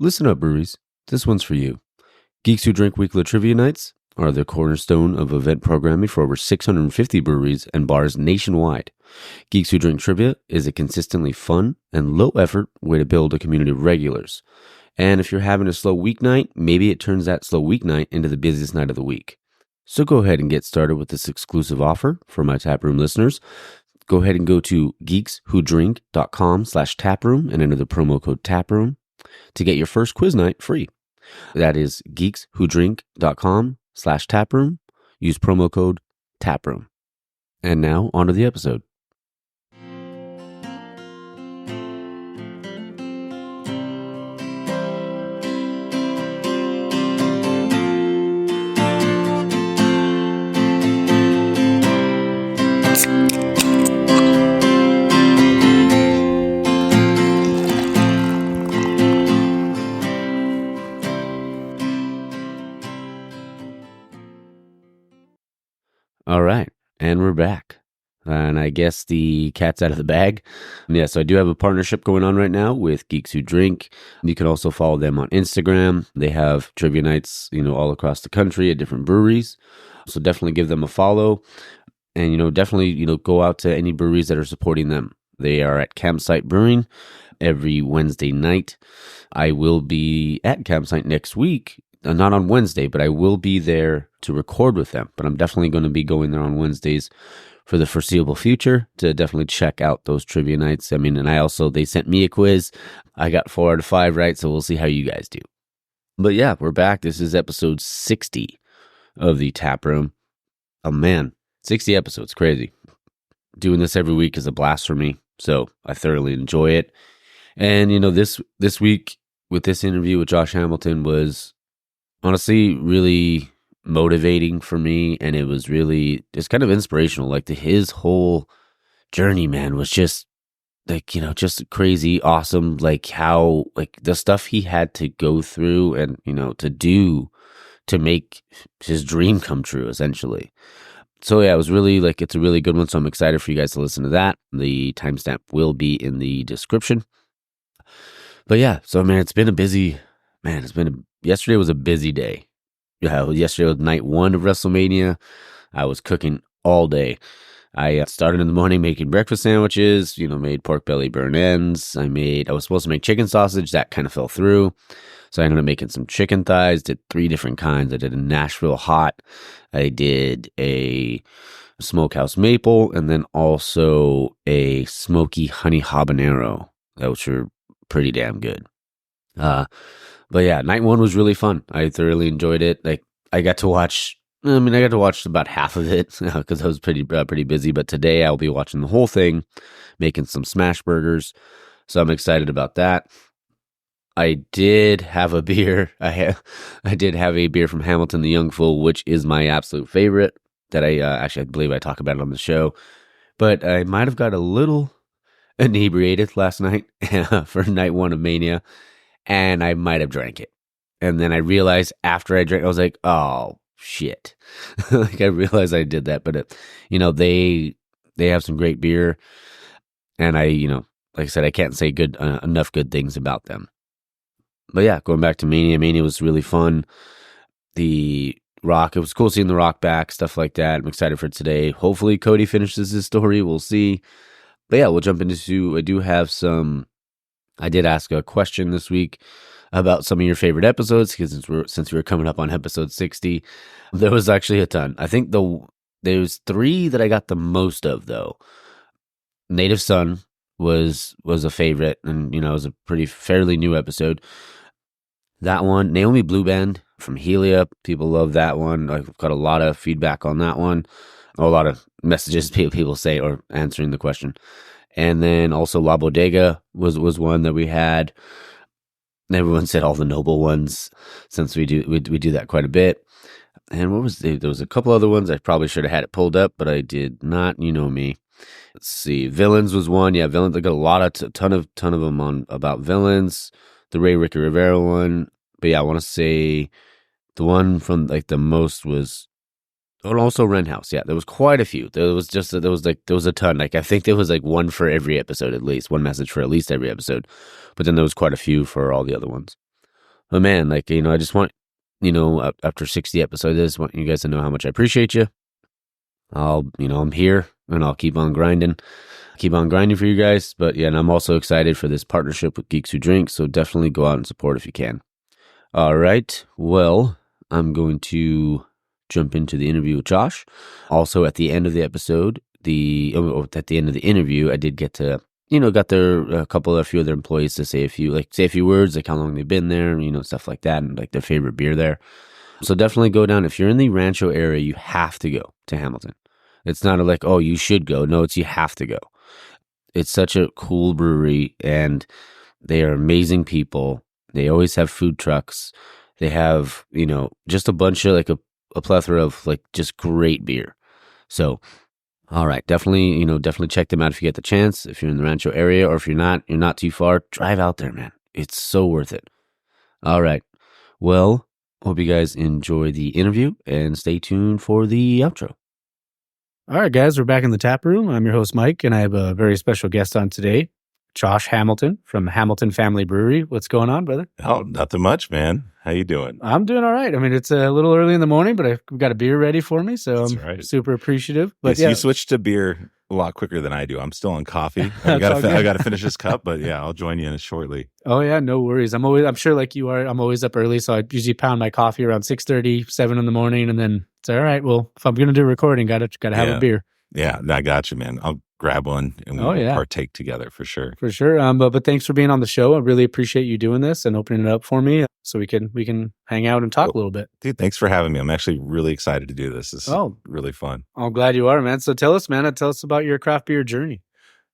Listen up, breweries. This one's for you. Geeks Who Drink Weekly Trivia Nights are the cornerstone of event programming for over 650 breweries and bars nationwide. Geeks Who Drink Trivia is a consistently fun and low-effort way to build a community of regulars. And if you're having a slow weeknight, maybe it turns that slow weeknight into the busiest night of the week. So go ahead and get started with this exclusive offer for my taproom listeners. Go ahead and go to geekswhodrink.com/taproom and enter the promo code taproom to get your first quiz night free. That is geekswhodrink.com/taproom. Use promo code taproom. And now on to the episode. All right, and we're back. And I guess the cat's out of the bag. Yeah, so I do have a partnership going on right now with Geeks Who Drink. You can also follow them on Instagram. They have trivia nights, all across the country at different breweries. So definitely give them a follow. And, definitely, go out to any breweries that are supporting them. They are at Campsite Brewing every Wednesday night. I will be at Campsite next week. Not on Wednesday, but I will be there to record with them. But I'm definitely going to be going there on Wednesdays for the foreseeable future to definitely check out those trivia nights. And they sent me a quiz. I got 4 out of 5 right, so we'll see how you guys do. But yeah, we're back. This is episode 60 of the Tap Room. Oh man, 60 episodes, crazy. Doing this every week is a blast for me, so I thoroughly enjoy it. And this week with this interview with Josh Hamilton was honestly really motivating for me, and it was really just kind of inspirational. Like his whole journey, man, was just just crazy awesome. Like how the stuff he had to go through and to do to make his dream come true, essentially. So yeah, it was really it's a really good one. So I'm excited for you guys to listen to that. The timestamp will be in the description. But yeah, so man, yesterday was a busy day. Yeah, yesterday was night 1 of WrestleMania. I was cooking all day. I started in the morning making breakfast sandwiches, made pork belly burn ends. I was supposed to make chicken sausage. That kind of fell through. So I ended up making some chicken thighs, did 3 different kinds. I did a Nashville hot. I did a smokehouse maple, and then also a smoky honey habanero, which were pretty damn good. But yeah, night 1 was really fun. I thoroughly enjoyed it. I got to watch about half of it because I was pretty busy. But today I'll be watching the whole thing, making some smash burgers. So I'm excited about that. I did have a beer. I did have a beer from Hamilton the Young Fool, which is my absolute favorite. That I believe I talk about it on the show. But I might have got a little inebriated last night for night 1 of Mania. And I might have drank it. And then I realized after I drank, I was like, oh, shit. I realized I did that. But, they have some great beer. And like I said, I can't say enough good things about them. But yeah, going back to Mania. Mania was really fun. The Rock, it was cool seeing The Rock back, stuff like that. I'm excited for today. Hopefully Cody finishes his story. We'll see. But yeah, we'll jump into, I did ask a question this week about some of your favorite episodes, because since we were coming up on episode 60, there was actually a ton. I think there's 3 that I got the most of, though. Native Son was a favorite, and it was a fairly new episode. That one, Naomi Blue Band from Helia, people love that one. I've got a lot of feedback on that one, a lot of messages people say or answering the question. And then also La Bodega was one that we had. Everyone said all the noble ones, since we do that quite a bit. And there was a couple other ones. I probably should have had it pulled up, but I did not. You know me. Let's see. Villains was one. Yeah, Villains. I got a lot of ton of them on about Villains. The Ricky Rivera one. But yeah, I want to say the one from the most was. Oh, and also Ren House. Yeah, there was quite a few. There was a ton. I think there was one for every episode, at least one message for at least every episode. But then there was quite a few for all the other ones. But man, like, I just want, after 60 episodes, I just want you guys to know how much I appreciate you. I'm here and I'll keep on grinding for you guys. But yeah, and I'm also excited for this partnership with Geeks Who Drink. So definitely go out and support if you can. All right. Well, I'm going to jump into the interview with Josh. Also, at the end of the episode, at the end of the interview, I did get to, got a few of their employees to say a few words, like how long they've been there, stuff like that, and like their favorite beer there. So definitely go down. If you're in the Rancho area, you have to go to Hamilton. It's not like, oh, you should go. No, you have to go. It's such a cool brewery, and they are amazing people. They always have food trucks. They have, just a bunch of like a plethora of like just great beer. So, all right, definitely check them out if you get the chance. If you're in the Rancho area, or if you're not too far, drive out there, man. It's so worth it. All right. Well, hope you guys enjoy the interview and stay tuned for the outro. All right, guys, we're back in the tap room. I'm your host, Mike, and I have a very special guest on today, Josh Hamilton from Hamilton Family Brewery. What's going on, brother? Oh, nothing much, man. How you doing? I'm doing all right. I mean, it's a little early in the morning, but I've got a beer ready for me, so I'm super appreciative. But yes, you switched to beer a lot quicker than I do. I'm still on coffee. I got to finish this cup, but yeah, I'll join you in shortly. Oh yeah, no worries. I'm sure like you are. I'm always up early, so I usually pound my coffee around 6:30, 7 in the morning, and then it's all right. Well, if I'm gonna do a recording, gotta have a beer. Yeah, I got you, man. I'll grab one and we'll partake together for sure. For sure. But thanks for being on the show. I really appreciate you doing this and opening it up for me so we can hang out and talk a little bit. Dude, thanks for having me. I'm actually really excited to do this. This is really fun. I'm glad you are, man. So tell us about your craft beer journey.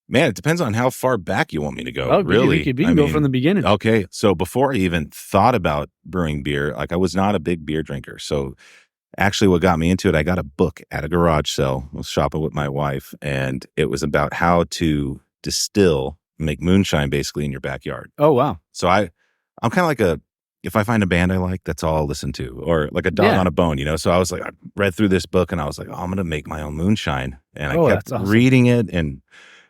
Man, it depends on how far back you want me to go. Oh, really? You can go from the beginning. Okay. So before I even thought about brewing beer, like I was not a big beer drinker. So actually, what got me into it, I got a book at a garage sale. I was shopping with my wife, and it was about how to distill, make moonshine basically in your backyard. Oh, wow. So I'm kind of like if I find a band I like, that's all I'll listen to, or like a dog on a bone, So I was like, I read through this book and I was like, I'm going to make my own moonshine. And I kept reading it, and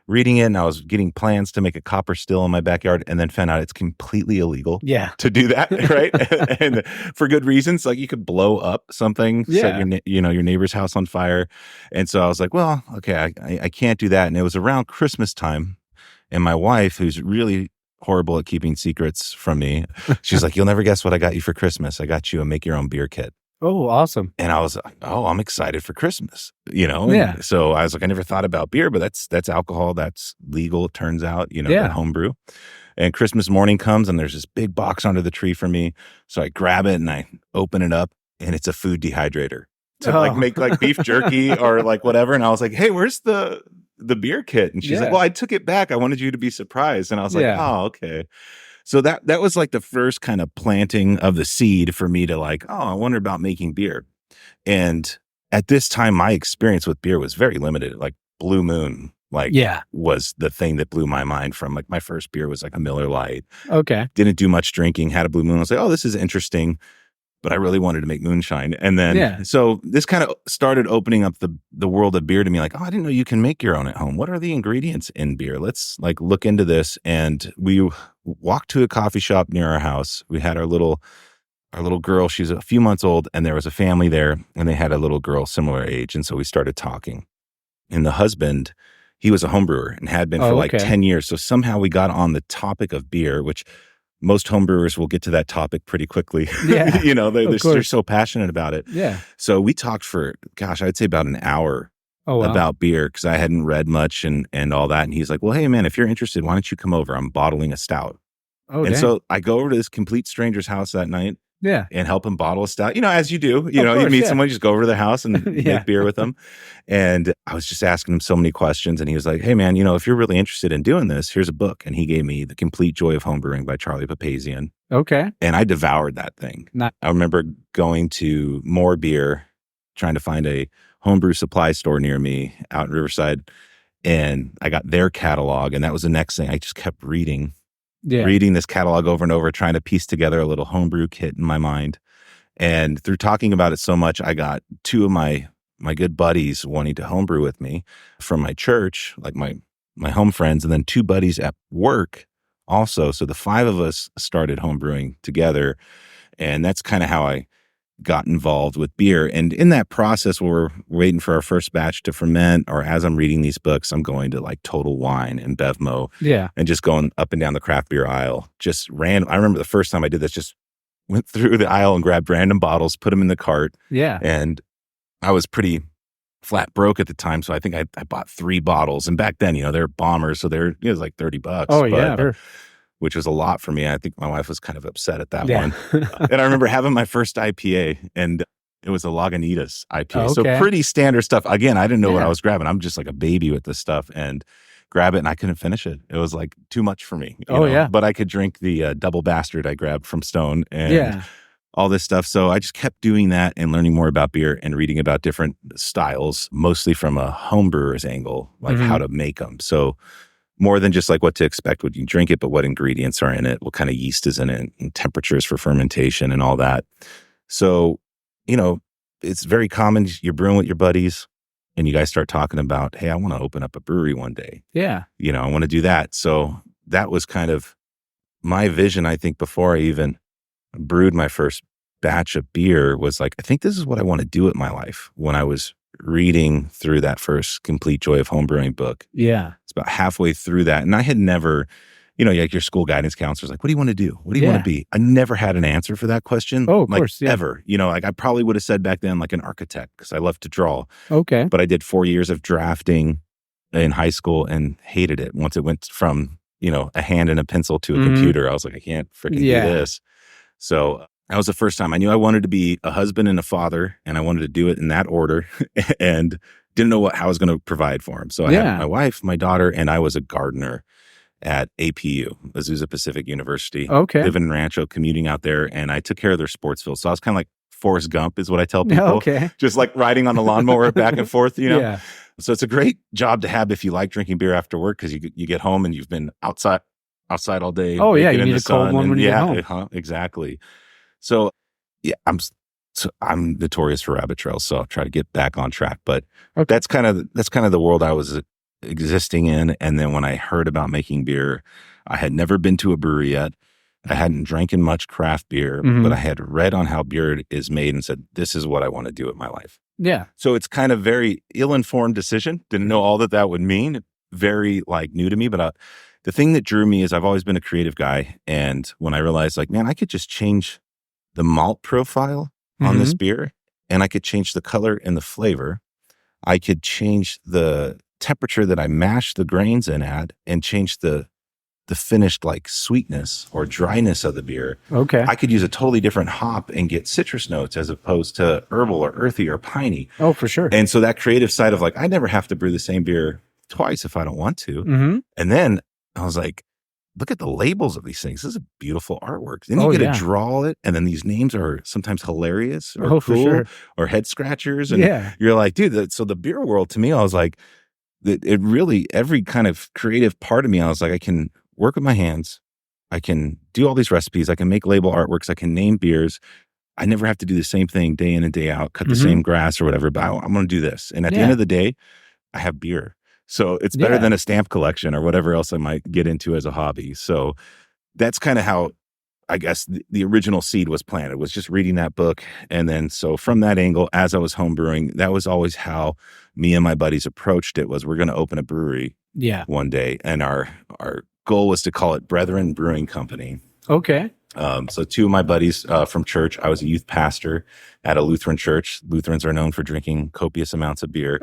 I was getting plans to make a copper still in my backyard, and then found out it's completely illegal to do that, right? And for good reasons. Like you could blow up something, set your neighbor's house on fire. And so I was like, well, okay, I can't do that. And it was around Christmas time, and my wife, who's really horrible at keeping secrets from me, she's like, you'll never guess what I got you for Christmas. I got you a make your own beer kit. Oh, awesome. And I was like, I'm excited for Christmas, And so I was like, I never thought about beer, but that's alcohol. That's legal, it turns out, that homebrew. And Christmas morning comes, and there's this big box under the tree for me. So I grab it and I open it up, and it's a food dehydrator to like make like beef jerky or like whatever. And I was like, hey, where's the beer kit? And she's like, well, I took it back. I wanted you to be surprised. And I was like, oh, okay. So that was like the first kind of planting of the seed for me to like, I wonder about making beer. And at this time, my experience with beer was very limited. Like Blue Moon, was the thing that blew my mind from like my first beer was like a Miller Lite. Okay. Didn't do much drinking, had a Blue Moon. I was like, this is interesting. But I really wanted to make moonshine. And then, so this kind of started opening up the world of beer to me. Like, I didn't know you can make your own at home. What are the ingredients in beer? Let's like look into this. And we walked to a coffee shop near our house. We had our little girl. She's a few months old, and there was a family there, and they had a little girl similar age. And so we started talking. And the husband, he was a home brewer and had been for like 10 years. So somehow we got on the topic of beer, which most homebrewers will get to that topic pretty quickly. Yeah, they're so passionate about it. Yeah. So we talked for, I'd say about an hour about beer, because I hadn't read much and all that. And he's like, well, hey, man, if you're interested, why don't you come over? I'm bottling a stout. So I go over to this complete stranger's house that night. Yeah. And help him bottle a stout. As you do. You meet someone, you just go over to their house and make beer with them. And I was just asking him so many questions. And he was like, hey, man, if you're really interested in doing this, here's a book. And he gave me The Complete Joy of Homebrewing by Charlie Papazian. Okay. And I devoured that thing. I remember going to More Beer, trying to find a homebrew supply store near me out in Riverside. And I got their catalog. And that was the next thing. I just kept reading this catalog over and over, trying to piece together a little homebrew kit in my mind. And through talking about it so much, I got two of my good buddies wanting to homebrew with me from my church, like my home friends, and then two buddies at work also. So the five of us started homebrewing together. And that's kind of how I got involved with beer. And in that process, where we're waiting for our first batch to ferment, or as I'm reading these books, I'm going to like Total Wine and Bevmo, and just going up and down the craft beer aisle. Just random. I remember the first time I did this, just went through the aisle and grabbed random bottles, put them in the cart. And I was pretty flat broke at the time, so I think I bought 3 bottles. And back then, they're bombers, so it was like $30. Oh yeah, sure. Which was a lot for me. I think my wife was kind of upset at that one. And I remember having my first IPA, and it was a Lagunitas IPA. So pretty standard stuff. Again, I didn't know what I was grabbing. I'm just like a baby with this stuff, and grab it, and I couldn't finish it. It was like too much for me. You know? But I could drink the Double Bastard I grabbed from Stone and all this stuff. So I just kept doing that and learning more about beer and reading about different styles, mostly from a home brewer's angle, like how to make them. So more than just like what to expect when you drink it, but what ingredients are in it, what kind of yeast is in it, and temperatures for fermentation and all that. So, it's very common. You're brewing with your buddies and you guys start talking about, hey, I want to open up a brewery one day. I want to do that. So that was kind of my vision, I think, before I even brewed my first batch of beer, was like, I think this is what I want to do with my life. When I was reading through that first Complete Joy of Homebrewing book. It's about halfway through that. And I had never, like your school guidance counselor's like, what do you want to do? What do you want to be? I never had an answer for that question. Oh, of course. Ever. Like I probably would have said back then, like an architect, because I love to draw. But I did 4 years of drafting in high school and hated it. Once it went from, a hand and a pencil to a computer, I was like, I can't freaking do this. So that was the first time I knew I wanted to be a husband and a father, and I wanted to do it in that order, and didn't know how I was going to provide for him. So I had my wife, my daughter, and I was a gardener at APU, Azusa Pacific University. Living in Rancho, commuting out there, and I took care of their sports field. So I was kind of like Forrest Gump is what I tell people. Just like riding on the lawnmower back and forth, So it's a great job to have if you like drinking beer after work, because you get home and you've been outside all day. Oh yeah, you need a cold one when you get home. Exactly. So I'm notorious for rabbit trails, so I'll try to get back on track. But that's kind of the world I was existing in. And then when I heard about making beer, I had never been to a brewery yet. I hadn't drank much craft beer, but I had read on how beer is made and said, this is what I want to do with my life. So it's kind of very ill-informed decision. Didn't know all that would mean. Very new to me, but the thing that drew me is I've always been a creative guy. And when I realized man, I could just change the malt profile on this beer, and I could change the color and the flavor. I could change the temperature that I mash the grains in at, and change the finished sweetness or dryness of the beer. I could use a totally different hop and get citrus notes as opposed to herbal or earthy or piney. Oh, for sure. And so that creative side of I never have to brew the same beer twice if I don't want to. And then I was like, look at the labels of these things. This is a beautiful artwork. Then you get to draw it, and then these names are sometimes hilarious or cool or head scratchers. And you're like, dude, so the beer world to me, I was like, it really, every kind of creative part of me, I was like, I can work with my hands. I can do all these recipes. I can make label artworks. I can name beers. I never have to do the same thing day in and day out, cut the same grass or whatever, but I'm going to do this. And at the end of the day, I have beer. So it's better than a stamp collection or whatever else I might get into as a hobby. So that's kind of how I guess the original seed was planted, was just reading that book. And then so from that angle, as I was homebrewing, that was always how me and my buddies approached it, was we're going to open a brewery one day. And our goal was to call it Brethren Brewing Company. So 2 of my buddies from church, I was a youth pastor at a Lutheran church. Lutherans are known for drinking copious amounts of beer.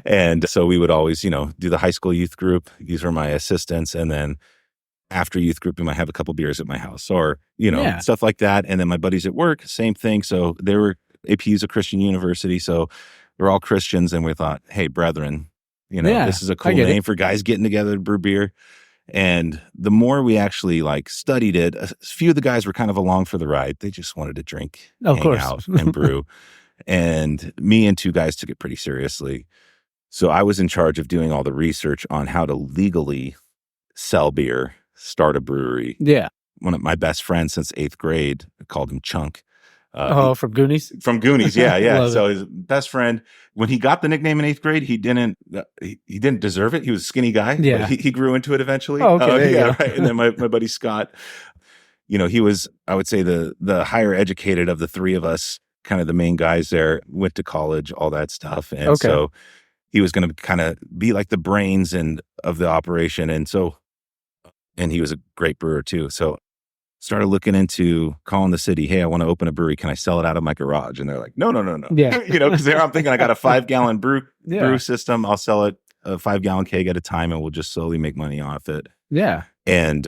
And so we would always, do the high school youth group. These were my assistants. And then after youth group, we might have a couple beers at my house or, stuff like that. And then my buddies at work, same thing. So APU's a Christian university. So we're all Christians. And we thought, hey, Brethren, this is a cool name for guys getting together to brew beer. And the more we actually studied it, a few of the guys were kind of along for the ride. They just wanted to drink, hang out, and brew. And me and 2 guys took it pretty seriously. So I was in charge of doing all the research on how to legally sell beer, start a brewery. One of my best friends since 8th grade, I called him Chunk. From Goonies? From Goonies, yeah. So it. his best friend, when he got the nickname in 8th grade, he didn't deserve it. He was a skinny guy, yeah. but he grew into it eventually. Oh, okay, there you go. Right. And then my buddy Scott, he was, I would say, the higher educated of the three of us, kind of the main guys there, went to college, all that stuff. And so he was going to kind of be like the brains of the operation. And he was a great brewer too. So started looking into calling the city. Hey, I want to open a brewery. Can I sell it out of my garage? And they're like, no. Yeah. Because there I'm thinking I got a 5-gallon brew system. I'll sell it a 5-gallon keg at a time and we'll just slowly make money off it. Yeah. And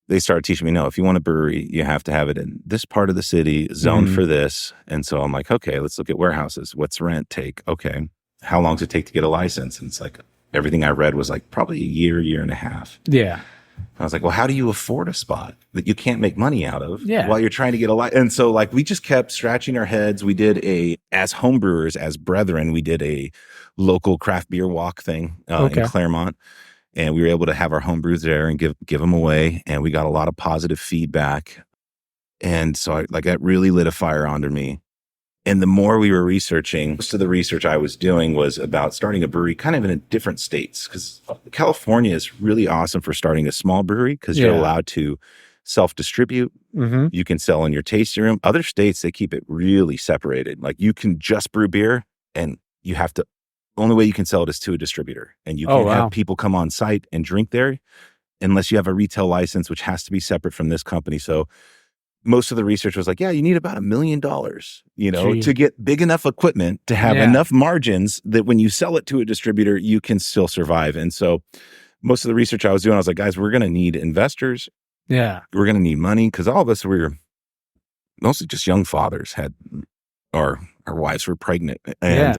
they started teaching me, no, if you want a brewery, you have to have it in this part of the city, zoned for this. And so I'm like, okay, let's look at warehouses. What's rent take? Okay. How long does it take to get a license? And it's like, everything I read was like probably a year and a half. Yeah. I was like, well, how do you afford a spot that you can't make money out of while you're trying to get a license? And so like, we just kept scratching our heads. We did as homebrewers, as brethren, we did a local craft beer walk thing in Claremont. And we were able to have our home brews there and give them away. And we got a lot of positive feedback. And so that really lit a fire under me. And the more we were researching, most of the research I was doing was about starting a brewery kind of in different states. Because California is really awesome for starting a small brewery because you're allowed to self-distribute. Mm-hmm. You can sell in your tasting room. Other states, they keep it really separated. Like you can just brew beer and you have to, only way you can sell it is to a distributor. And you can't have people come on site and drink there unless you have a retail license, which has to be separate from this company. So most of the research was like, you need about $1 million, to get big enough equipment to have enough margins that when you sell it to a distributor, you can still survive. And so most of the research I was doing, I was like, guys, we're going to need investors. Yeah. We're going to need money because all of us were mostly just young fathers, our wives were pregnant. And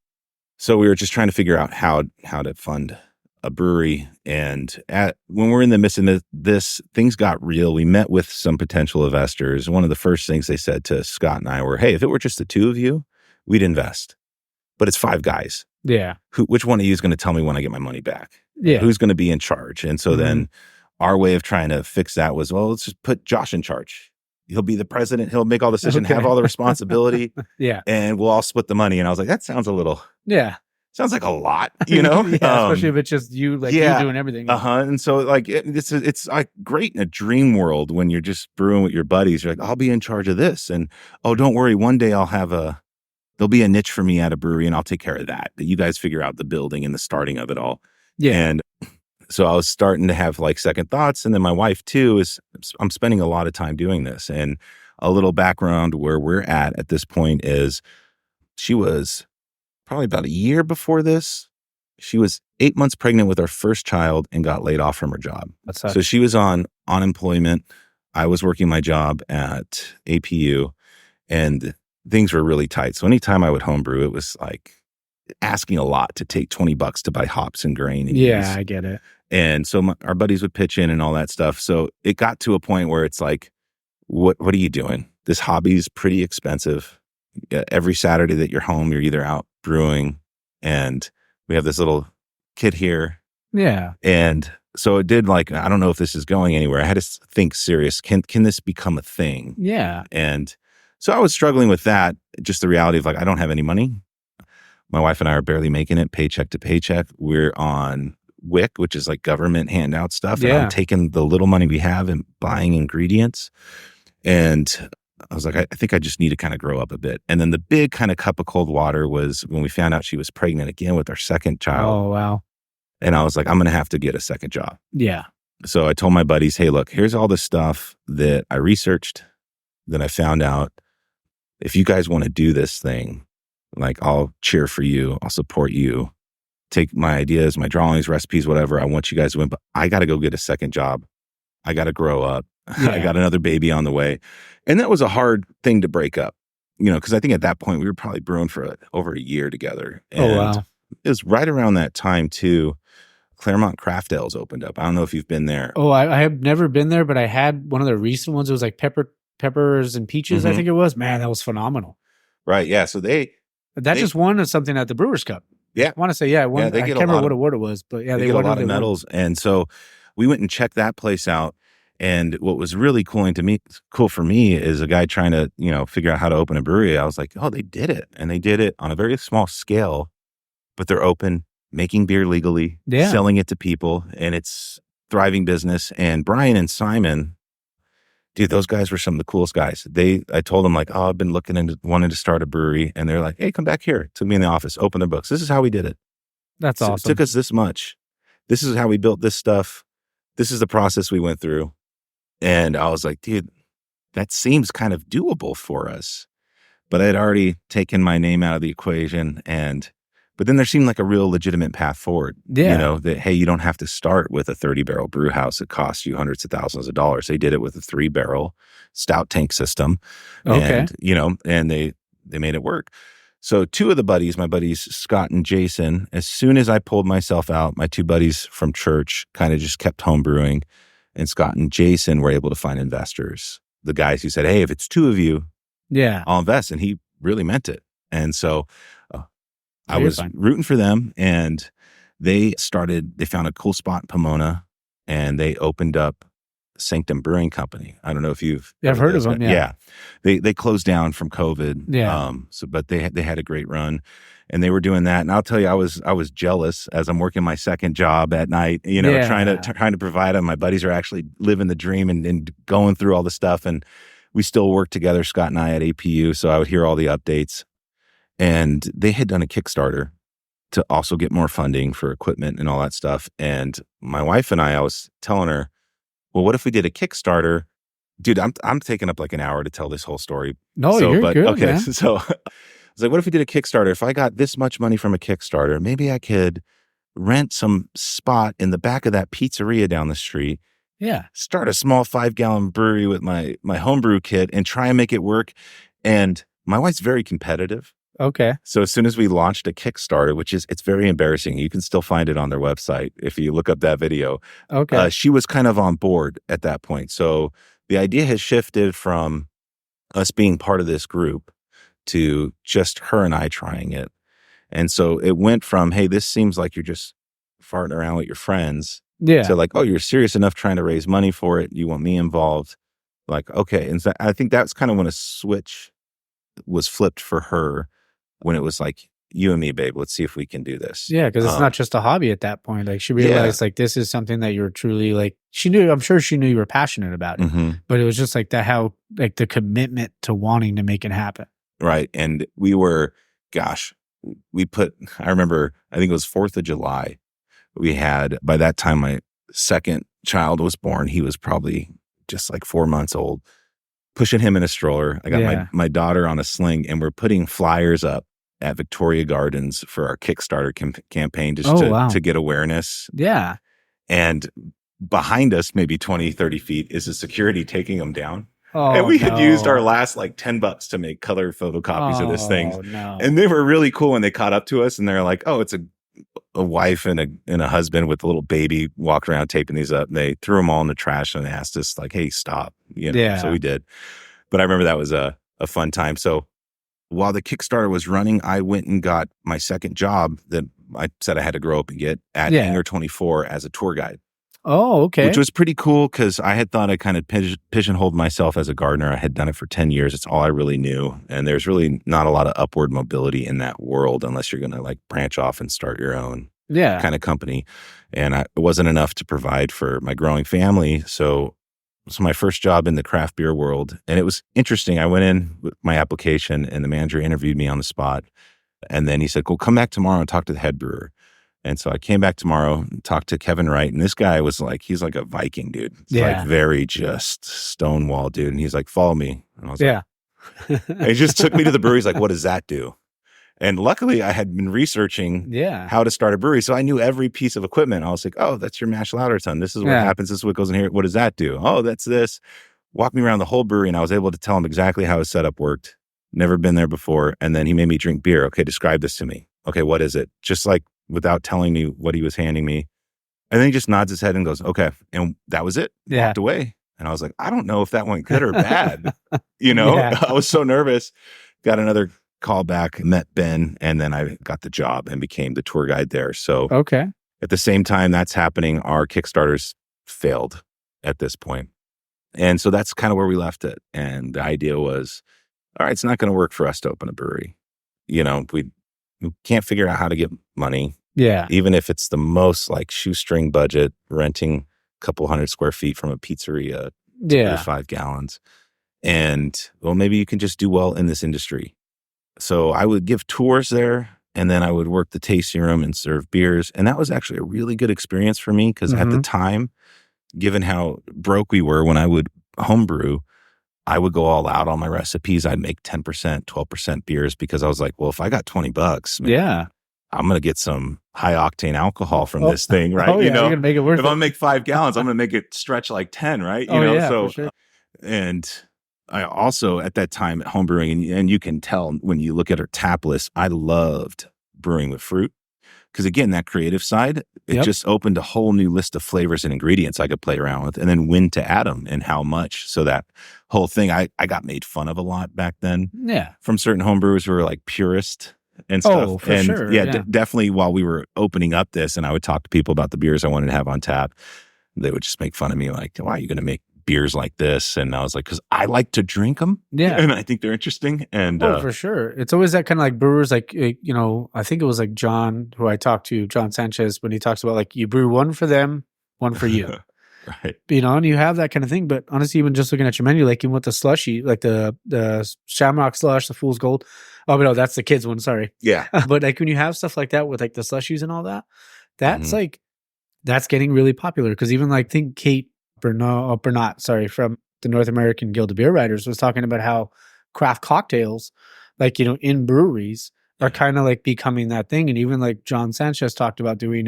so we were just trying to figure out how to fund a brewery. And when we're in the midst of this, things got real. We met with some potential investors. One of the first things they said to Scott and I were, hey, if it were just the two of you, we'd invest. But it's 5 guys. Yeah. Which one of you is going to tell me when I get my money back? Yeah. Who's going to be in charge? And so then our way of trying to fix that was, well, let's just put Josh in charge. He'll be the president. He'll make all the decisions, have all the responsibility. And we'll all split the money. And I was like, that sounds a little... Sounds like a lot, especially if it's just you, you doing everything. And so it's like great in a dream world when you're just brewing with your buddies. You're like, I'll be in charge of this. And, oh, don't worry. One day there'll be a niche for me at a brewery and I'll take care of that. That you guys figure out the building and the starting of it all. Yeah. And so I was starting to have second thoughts. And then my wife too I'm spending a lot of time doing this. And a little background where we're at this point is she was probably about a year before this, she was 8 months pregnant with our first child and got laid off from her job. So she was on unemployment. I was working my job at APU and things were really tight. So anytime I would homebrew, it was like asking a lot to take $20 to buy hops and grain. And yeast. I get it. And so our buddies would pitch in and all that stuff. So it got to a point where it's like, what are you doing? This hobby's pretty expensive. Every Saturday that you're home, you're either out brewing, and we have this little kid here. Yeah. And so it did I don't know if this is going anywhere. I had to think serious. Can this become a thing? Yeah. And so I was struggling with that. Just the reality of I don't have any money. My wife and I are barely making it paycheck to paycheck. We're on WIC, which is government handout stuff. And I'm taking the little money we have and buying ingredients. And I was like, I think I just need to kind of grow up a bit. And then the big kind of cup of cold water was when we found out she was pregnant again with our second child. Oh, wow. And I was like, I'm going to have to get a second job. Yeah. So I told my buddies, hey, look, here's all the stuff that I researched, that I found out. If you guys want to do this thing, I'll cheer for you. I'll support you. Take my ideas, my drawings, recipes, whatever. I want you guys to win, but I got to go get a second job. I got to grow up. Yeah. I got another baby on the way. And that was a hard thing to break up, because I think at that point we were probably brewing for over a year together. And wow. It was right around that time too. Claremont Craft Ales opened up. I don't know if you've been there. Oh, I have never been there, but I had one of the recent ones. It was peppers and peaches, I think it was. Man, that was phenomenal. Right. Yeah. So they just won something at the Brewers Cup. Yeah. I want to say, I can't remember what it was, but they get a lot of medals. And so we went and checked that place out. And what was really cool for me is a guy trying to, figure out how to open a brewery. I was like, oh, they did it. And they did it on a very small scale, but they're open, making beer legally, selling it to people, and it's thriving business. And Brian and Simon, dude, those guys were some of the coolest guys. I told them like, oh, I've been wanting to start a brewery. And they're like, hey, come back here. Took me in the office, open their books. This is how we did it. That's awesome. It took us this much. This is how we built this stuff. This is the process we went through. And I was like, dude, that seems kind of doable for us. But I had already taken my name out of the equation. But then there seemed like a real legitimate path forward. Yeah. That, hey, you don't have to start with a 30-barrel brew house that costs you hundreds of thousands of dollars. They did it with a 3-barrel stout tank system. Okay. And they made it work. So two of the buddies, my buddies, Scott and Jason, as soon as I pulled myself out, my two buddies from church kind of just kept home brewing. And Scott and Jason were able to find investors. The guys who said, hey, if it's two of you, I'll invest. And he really meant it. And so I was rooting for them, and they found a cool spot in Pomona, and they opened up Sanctum Brewing Company. I don't know if you've I've heard of them. Yeah. They closed down from COVID. Yeah. But they had a great run, and they were doing that. And I'll tell you, I was jealous as I'm working my second job at night, trying to provide them. My buddies are actually living the dream and going through all the stuff. And we still work together, Scott and I, at APU. So I would hear all the updates. And they had done a Kickstarter to also get more funding for equipment and all that stuff. And my wife and I was telling her, well, what if we did a Kickstarter? Dude, I'm taking up like an hour to tell this whole story. No, you're good, okay, man. So I was like, what if we did a Kickstarter? If I got this much money from a Kickstarter, maybe I could rent some spot in the back of that pizzeria down the street. Yeah. Start a small 5-gallon brewery with my homebrew kit and try and make it work. And my wife's very competitive. Okay. So as soon as we launched a Kickstarter, it's very embarrassing. You can still find it on their website if you look up that video. Okay. She was kind of on board at that point. So the idea has shifted from us being part of this group to just her and I trying it. And so it went from, hey, this seems like you're just farting around with your friends. Yeah. So like, oh, you're serious enough trying to raise money for it. You want me involved. Like, okay. And so I think that's kind of when a switch was flipped for her, when it was like, you and me, babe, let's see if we can do this. Yeah, because it's not just a hobby at that point. Like, she realized like this is something that you're truly like, I'm sure she knew you were passionate about it, but it was just like that, how like the commitment to wanting to make it happen. Right. And we were, I remember, I think it was 4th of July. We had, by that time, my second child was born. He was probably just like 4 months old, pushing him in a stroller. I got my daughter on a sling, and we're putting flyers up at Victoria Gardens for our Kickstarter campaign just to get awareness. Yeah. And behind us, maybe 20, 30 feet, is a security taking them down. Oh, and we had used our last like $10 to make color photocopies of this thing. No. And they were really cool when they caught up to us, and they're like, oh, it's a wife and a husband with a little baby walking around taping these up. And they threw them all in the trash, and they asked us like, hey, stop. So we did. But I remember that was a fun time. So while the Kickstarter was running, I went and got my second job that I said I had to grow up and get at Hangar 24 as a tour guide. Oh, okay. Which was pretty cool, because I had thought I kind of pigeonholed myself as a gardener. I had done it for 10 years. It's all I really knew. And there's really not a lot of upward mobility in that world unless you're going to like branch off and start your own kind of company. And it wasn't enough to provide for my growing family. So my first job in the craft beer world. And it was interesting. I went in with my application, and the manager interviewed me on the spot. And then he said, well, come back tomorrow and talk to the head brewer. And so I came back tomorrow and talked to Kevin Wright. And this guy was like, he's like a Viking dude. Like very just stonewall dude. And he's like, follow me. And I was like, and he just took me to the brewery. He's like, what does that do? And luckily I had been researching how to start a brewery. So I knew every piece of equipment. I was like, oh, that's your mash lauter ton. This is what happens. This is what goes in here. What does that do? Oh, that's this. Walked me around the whole brewery, and I was able to tell him exactly how his setup worked. Never been there before. And then he made me drink beer. Okay, describe this to me. Okay, what is it? Just like without telling me what he was handing me. And then he just nods his head and goes, okay. And that was it. Walked away. And I was like, I don't know if that went good or bad. I was so nervous. Got another call back, met Ben, and then I got the job and became the tour guide there. So at the same time that's happening, our Kickstarters failed at this point. And so that's kind of where we left it. And the idea was, all right, it's not going to work for us to open a brewery. We can't figure out how to get money. Yeah. Even if it's the most like shoestring budget, renting a couple 100 square feet from a pizzeria to 5 gallons. And well, maybe you can just do well in this industry. So I would give tours there, and then I would work the tasting room and serve beers. And that was actually a really good experience for me because at the time, given how broke we were when I would homebrew, I would go all out on my recipes. I'd make 10%, 12% beers because I was like, well, if I got $20, man, I'm going to get some high octane alcohol from this thing, right? You're going to make it worth it. If I make 5 gallons, I'm going to make it stretch like 10, right? For sure. And I also, at that time at homebrewing, and you can tell when you look at our tap list, I loved brewing with fruit. Because again, that creative side, it just opened a whole new list of flavors and ingredients I could play around with, and then when to add them and how much. So that whole thing, I got made fun of a lot back then. Yeah. From certain homebrewers who were like purist and stuff. Oh, for sure. Yeah, definitely while we were opening up this and I would talk to people about the beers I wanted to have on tap, they would just make fun of me like, why are you going to make beers like this? And I was like, because I like to drink them. Yeah. And I think they're interesting. And for sure. It's always that kind of like brewers, like, I think it was like John, who I talked to, John Sanchez, when he talks about like, you brew one for them, one for you. Right. And you have that kind of thing. But honestly, even just looking at your menu, like even with the slushy, like the Shamrock slush, the Fool's Gold. Oh, but no, that's the kids one. Sorry. Yeah. But like when you have stuff like that with like the slushies and all that, that's like, that's getting really popular. Because even like, I think Kate Bernat, from the North American Guild of Beer Writers was talking about how craft cocktails, like, in breweries are kind of like becoming that thing. And even like John Sanchez talked about doing,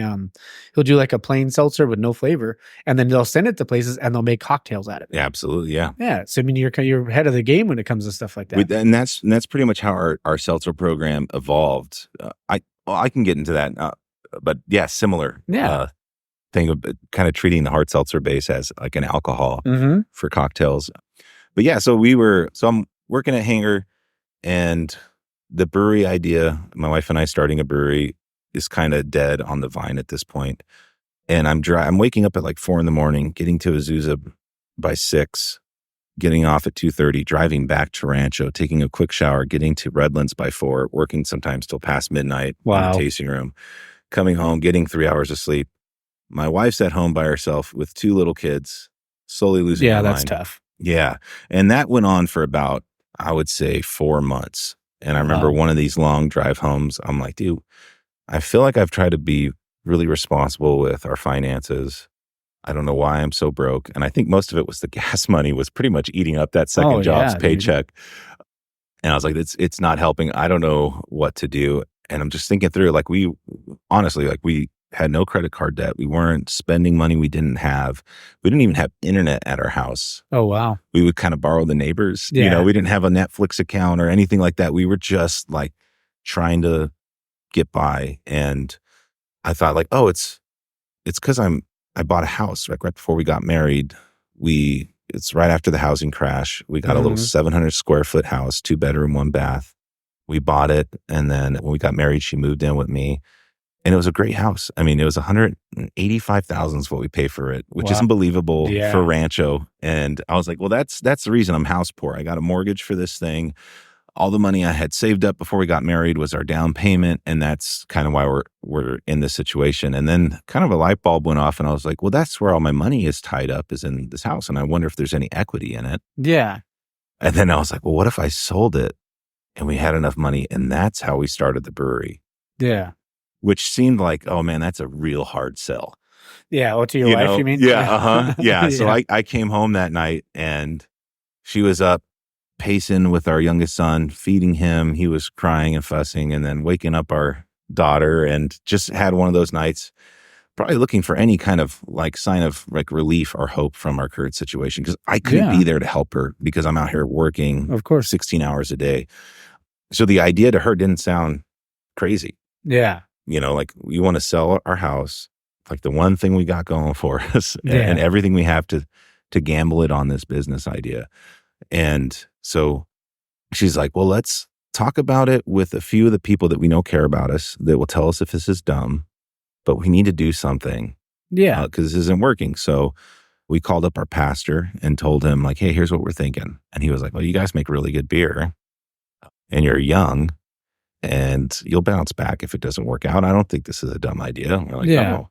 he'll do like a plain seltzer with no flavor, and then they'll send it to places and they'll make cocktails out of it. Yeah, absolutely. Yeah. Yeah. So, I mean, you're ahead of the game when it comes to stuff like that. And that's pretty much how our seltzer program evolved. I can get into that, but yeah, similar. Yeah. Thing of kind of treating the hard seltzer base as like an alcohol for cocktails. But yeah, so I'm working at Hanger, and the brewery idea, my wife and I starting a brewery, is kind of dead on the vine at this point. And I'm waking up at like 4 a.m, getting to Azusa by 6, getting off at 2:30, driving back to Rancho, taking a quick shower, getting to Redlands by 4, working sometimes till past midnight in the tasting room, coming home, getting 3 hours of sleep. My wife's at home by herself with 2 little kids, slowly losing her mind. Yeah, that's tough. Yeah. And that went on for about, I would say, 4 months. And I remember one of these long drive homes, I'm like, dude, I feel like I've tried to be really responsible with our finances. I don't know why I'm so broke. And I think most of it was the gas money was pretty much eating up that second job's paycheck. Dude. And I was like, it's not helping. I don't know what to do. And I'm just thinking through, like, we had no credit card debt. We weren't spending money we didn't have. We didn't even have internet at our house. Oh, wow. We would kind of borrow the neighbors. Yeah. We didn't have a Netflix account or anything like that. We were just like trying to get by. And I thought like, oh, it's because I bought a house right before we got married. It's right after the housing crash. We got a little 700 square foot house, 2-bedroom, 1 bath. We bought it. And then when we got married, she moved in with me. And it was a great house. I mean, it was $185,000 is what we pay for it, which is unbelievable for Rancho. And I was like, well, that's the reason I'm house poor. I got a mortgage for this thing. All the money I had saved up before we got married was our down payment. And that's kind of why we're in this situation. And then kind of a light bulb went off and I was like, well, that's where all my money is tied up, is in this house. And I wonder if there's any equity in it. Yeah. And then I was like, well, what if I sold it and we had enough money? And that's how we started the brewery. Yeah. Which seemed like, oh man, that's a real hard sell. Yeah. Well, to your wife, you mean? Yeah. Yeah. So I came home that night and she was up pacing with our youngest son, feeding him. He was crying and fussing, and then waking up our daughter, and just had one of those nights, probably looking for any kind of like sign of like relief or hope from our current situation. Because I couldn't be there to help her because I'm out here working, of course, 16 hours a day. So the idea to her didn't sound crazy. Yeah. Like, we want to sell our house, like the one thing we got going for us, and everything we have to gamble it on this business idea. And so she's like, well, let's talk about it with a few of the people that we know care about us, that will tell us if this is dumb, but we need to do something. Yeah. Because this isn't working. So we called up our pastor and told him like, hey, here's what we're thinking. And he was like, well, you guys make really good beer and you're young and you'll bounce back if it doesn't work out. I don't think this is a dumb idea. And we're like, oh.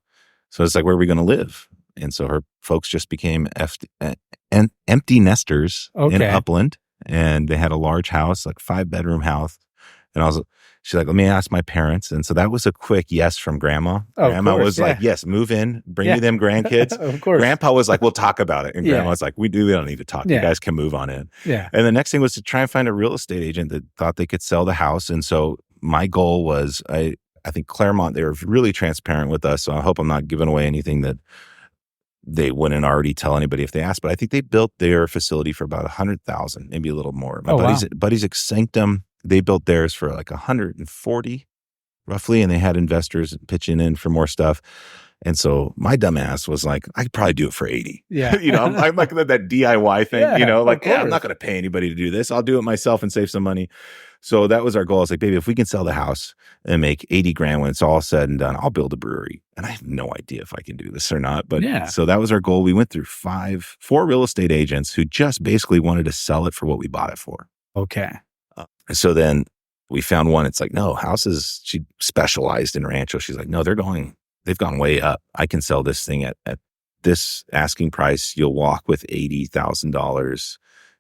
So it's like, where are we going to live? And so her folks just became empty nesters in Upland, and they had a large house, like 5-bedroom house. And she's like, let me ask my parents. And so that was a quick yes from grandma. Grandma was like, yes, move in, bring me them grandkids. Of course. Grandpa was like, we'll talk about it. And grandma was like, we don't need to talk. You guys can move on in. Yeah. And the next thing was to try and find a real estate agent that thought they could sell the house. And so my goal was, I think Claremont, they were really transparent with us. So I hope I'm not giving away anything that they wouldn't already tell anybody if they asked, but I think they built their facility for about $100,000, maybe a little more. My buddies at Sanctum, they built theirs for like 140 roughly, and they had investors pitching in for more stuff. And so my dumb ass was like, I could probably do it for 80. Yeah. I'm like that DIY thing, I'm not going to pay anybody to do this. I'll do it myself and save some money. So that was our goal. I was like, baby, if we can sell the house and make 80 grand when it's all said and done, I'll build a brewery. And I have no idea if I can do this or not. But so that was our goal. We went through 4 real estate agents who just basically wanted to sell it for what we bought it for. Okay. So then we found one. It's like, no, houses, she specialized in Rancho. She's like, no, they've gone way up. I can sell this thing at this asking price. You'll walk with $80,000.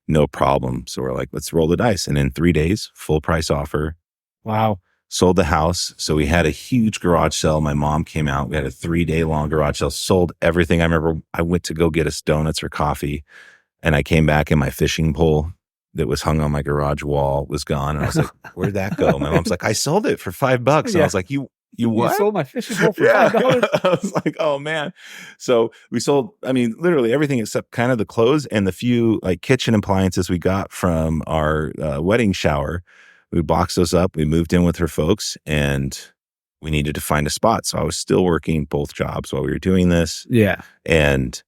No problem. So we're like, let's roll the dice. And in 3 days, full price offer. Wow. Sold the house. So we had a huge garage sale. My mom came out. We had a 3-day long garage sale, sold everything. I remember I went to go get us donuts or coffee, and I came back and my fishing pole that was hung on my garage wall was gone. And I was like, where'd that go? My mom's like, I sold it for $5. And I was like, You what? You sold my fishing pole for $5. I was like, oh man. So we sold, literally everything except kind of the clothes and the few like kitchen appliances we got from our wedding shower. We boxed those up. We moved in with her folks, and we needed to find a spot. So I was still working both jobs while we were doing this. Yeah. And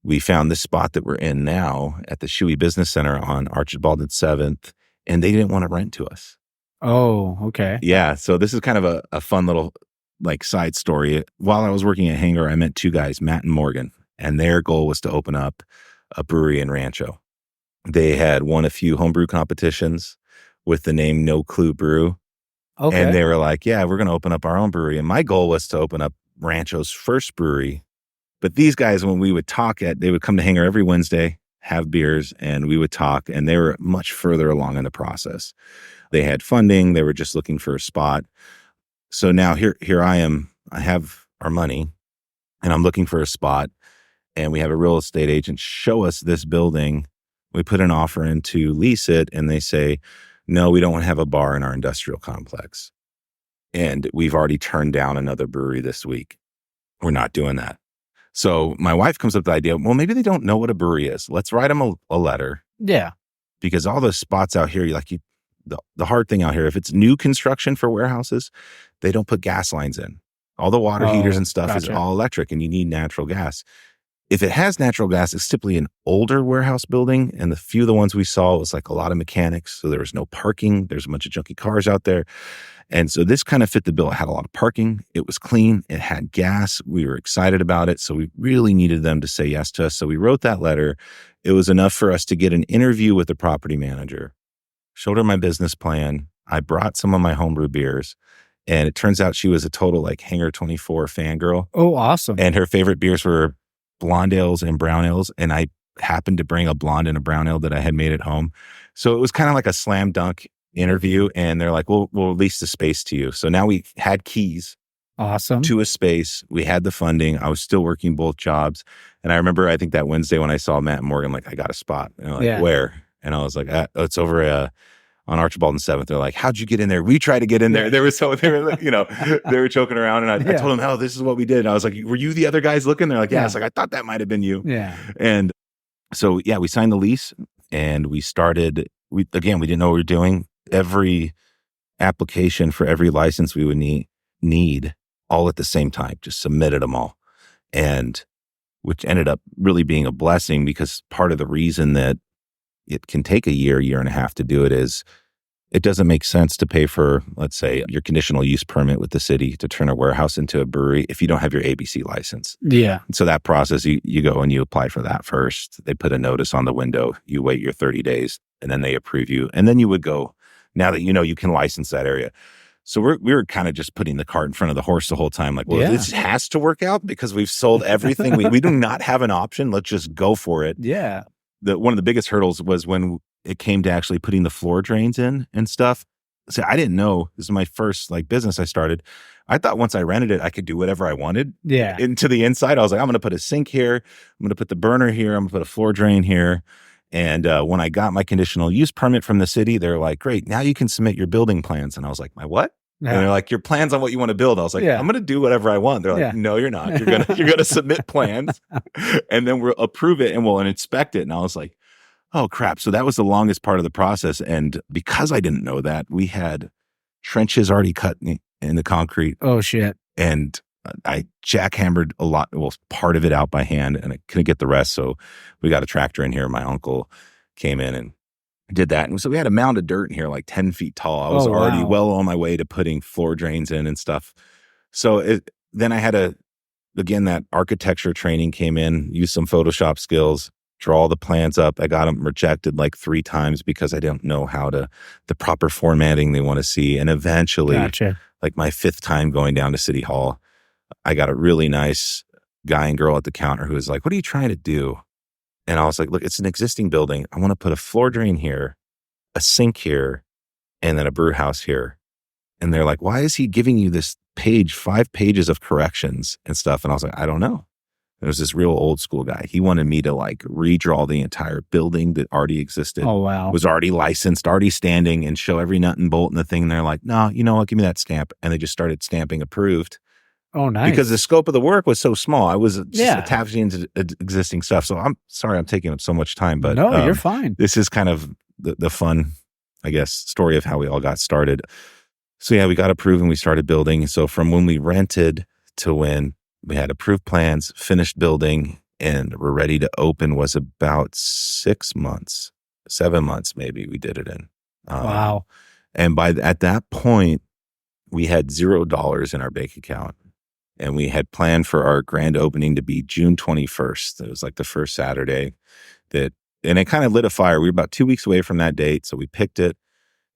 we found this spot that we're in now at the Shuey Business Center on Archibald and 7th, and they didn't want to rent to us. Oh, okay. Yeah. So this is kind of a fun little like side story. While I was working at Hanger, I met 2 guys, Matt and Morgan, and their goal was to open up a brewery in Rancho. They had won a few homebrew competitions with the name No Clue Brew. Okay. And they were like, yeah, we're going to open up our own brewery. And my goal was to open up Rancho's first brewery. But these guys, when we would talk they would come to Hanger every Wednesday, have beers, and we would talk, and they were much further along in the process. They had funding. They were just looking for a spot. So now here I am. I have our money, and I'm looking for a spot, and we have a real estate agent show us this building. We put an offer in to lease it, and they say, no, we don't want to have a bar in our industrial complex. And we've already turned down another brewery this week. We're not doing that. So my wife comes up with the idea, well, maybe they don't know what a brewery is. Let's write them a letter. Yeah. Because all the spots out here, the hard thing out here, if it's new construction for warehouses, they don't put gas lines in. All the water heaters and stuff is all electric, and you need natural gas. If it has natural gas, it's typically an older warehouse building. And the few of the ones we saw, it was like a lot of mechanics. So there was no parking. There's a bunch of junky cars out there. And so this kind of fit the bill. It had a lot of parking. It was clean. It had gas. We were excited about it. So we really needed them to say yes to us. So we wrote that letter. It was enough for us to get an interview with the property manager. Showed her my business plan. I brought some of my homebrew beers. And it turns out she was a total like Hanger 24 fangirl. Oh, awesome. And her favorite beers were blonde ales and brown ales. And I happened to bring a blonde and a brown ale that I had made at home. So it was kind of like a slam dunk interview. And they're like, we'll lease the space to you. So now we had keys. Awesome. To a space. We had the funding. I was still working both jobs. And I remember, I think that Wednesday when I saw Matt and Morgan, like, I got a spot. And they're like, where? And I was like, it's over on Archibald and 7th. They're like, how'd you get in there? We tried to get in there. They were choking around. And I told them, oh, this is what we did. And I was like, were you the other guys looking? They're like, yeah. I was like, I thought that might've been you. Yeah. And so, we signed the lease and we started, we didn't know what we were doing. Every application for every license we would need all at the same time, just submitted them all. And which ended up really being a blessing, because part of the reason that it can take a year and a half to do it is it doesn't make sense to pay for, let's say, your conditional use permit with the city to turn a warehouse into a brewery if you don't have your ABC license. Yeah. So that process, you go and you apply for that first. They put a notice on the window. You wait your 30 days, and then they approve you. And then you would go, now that you know you can license that area. So we were kind of just putting the cart in front of the horse the whole time. Like, well, this has to work out because we've sold everything. We do not have an option. Let's just go for it. Yeah. One of the biggest hurdles was when it came to actually putting the floor drains in and stuff. So I didn't know. This is my first business I started. I thought once I rented it, I could do whatever I wanted. Yeah. Into the inside, I was like, I'm going to put a sink here. I'm going to put the burner here. I'm going to put a floor drain here. And when I got my conditional use permit from the city, they're like, great, now you can submit your building plans. And I was like, my what? Yeah. And they're like, your plans on what you want to build. I was like, I'm going to do whatever I want. They're like, no, you're not. You're going to submit plans and then we'll approve it and we'll inspect it. And I was like, oh crap. So that was the longest part of the process. And because I didn't know that, we had trenches already cut in the concrete. Oh shit. And I jackhammered part of it out by hand and I couldn't get the rest. So we got a tractor in here. My uncle came in and did that. And so we had a mound of dirt in here, like 10 feet tall. I was already well on my way to putting floor drains in and stuff. So then I had that architecture training came in, used some Photoshop skills, draw the plans up. I got them rejected like 3 times because I didn't know the proper formatting they want to see. And eventually, like my 5th time going down to City Hall, I got a really nice guy and girl at the counter who was like, what are you trying to do? And I was like, look, it's an existing building. I want to put a floor drain here, a sink here, and then a brew house here. And they're like, why is he giving you this 5 pages of corrections and stuff? And I was like, I don't know. It was this real old school guy. He wanted me to redraw the entire building that already existed. Oh, wow. Was already licensed, already standing, and show every nut and bolt in the thing. And they're like, no, you know what? Give me that stamp. And they just started stamping approved. Oh, nice. Because the scope of the work was so small. I was just attaching into existing stuff. So I'm sorry I'm taking up so much time. But no, you're fine. This is kind of the fun, I guess, story of how we all got started. So yeah, we got approved and we started building. So from when we rented to when we had approved plans, finished building, and we're ready to open was about 6 months, 7 months maybe we did it in. Wow. And at that point, we had $0 in our bank account. And we had planned for our grand opening to be June 21st. It was like the first Saturday and it kind of lit a fire. We were about 2 weeks away from that date. So we picked it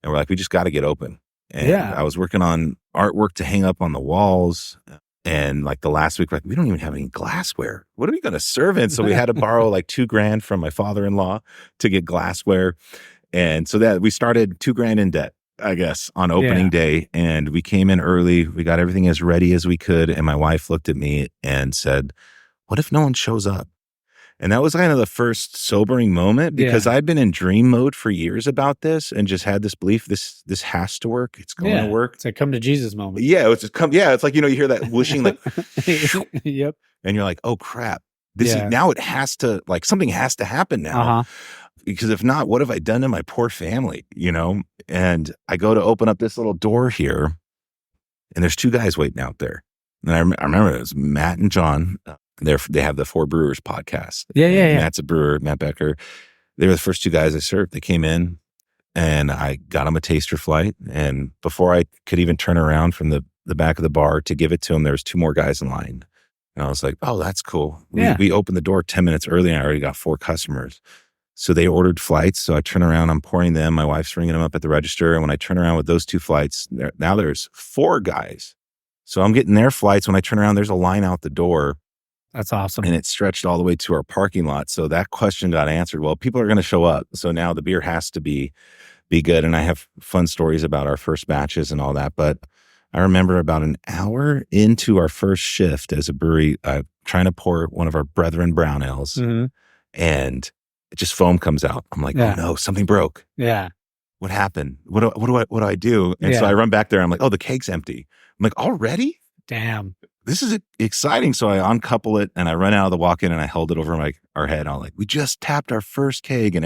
and we're like, we just got to get open. And I was working on artwork to hang up on the walls. And like the last week, we don't even have any glassware. What are we going to serve in? So we had to borrow like $2,000 from my father-in-law to get glassware. And so that we started $2,000 in debt, I guess, on opening day. And we came in early. We got everything as ready as we could. And my wife looked at me and said, what if no one shows up? And that was kind of the first sobering moment because I'd been in dream mode for years about this and just had this belief this has to work. It's going to work. It's a come to Jesus moment. Yeah. It's like, you hear that whooshing like, yep. And you're like, oh crap. Now it has to, something has to happen now. Uh-huh. Because if not, what have I done to my poor family, And I go to open up this little door here, and there's 2 guys waiting out there. And I remember it was Matt and John. They have the 4 Brewers podcast. Yeah. Matt's a brewer, Matt Becker. They were the first 2 guys I served. They came in, and I got them a taster flight. And before I could even turn around from the back of the bar to give it to them, there was 2 more guys in line. And I was like, oh, that's cool. We opened the door 10 minutes early, and I already got 4 customers. So they ordered flights. So I turn around, I'm pouring them. My wife's ringing them up at the register. And when I turn around with those 2 flights, now there's 4 guys. So I'm getting their flights. When I turn around, there's a line out the door. That's awesome. And it stretched all the way to our parking lot. So that question got answered. Well, people are going to show up. So now the beer has to be good. And I have fun stories about our first batches and all that. But I remember about an hour into our first shift as a brewery, trying to pour one of our Brethren brown ales. Mm-hmm. And just foam comes out. I'm like, oh no, something broke. Yeah. What happened? What do I do? And so I run back there. I'm like, oh, the keg's empty. I'm like, already? Damn. This is exciting. So I uncouple it and I run out of the walk-in and I held it over our head. I'm like, we just tapped our first keg and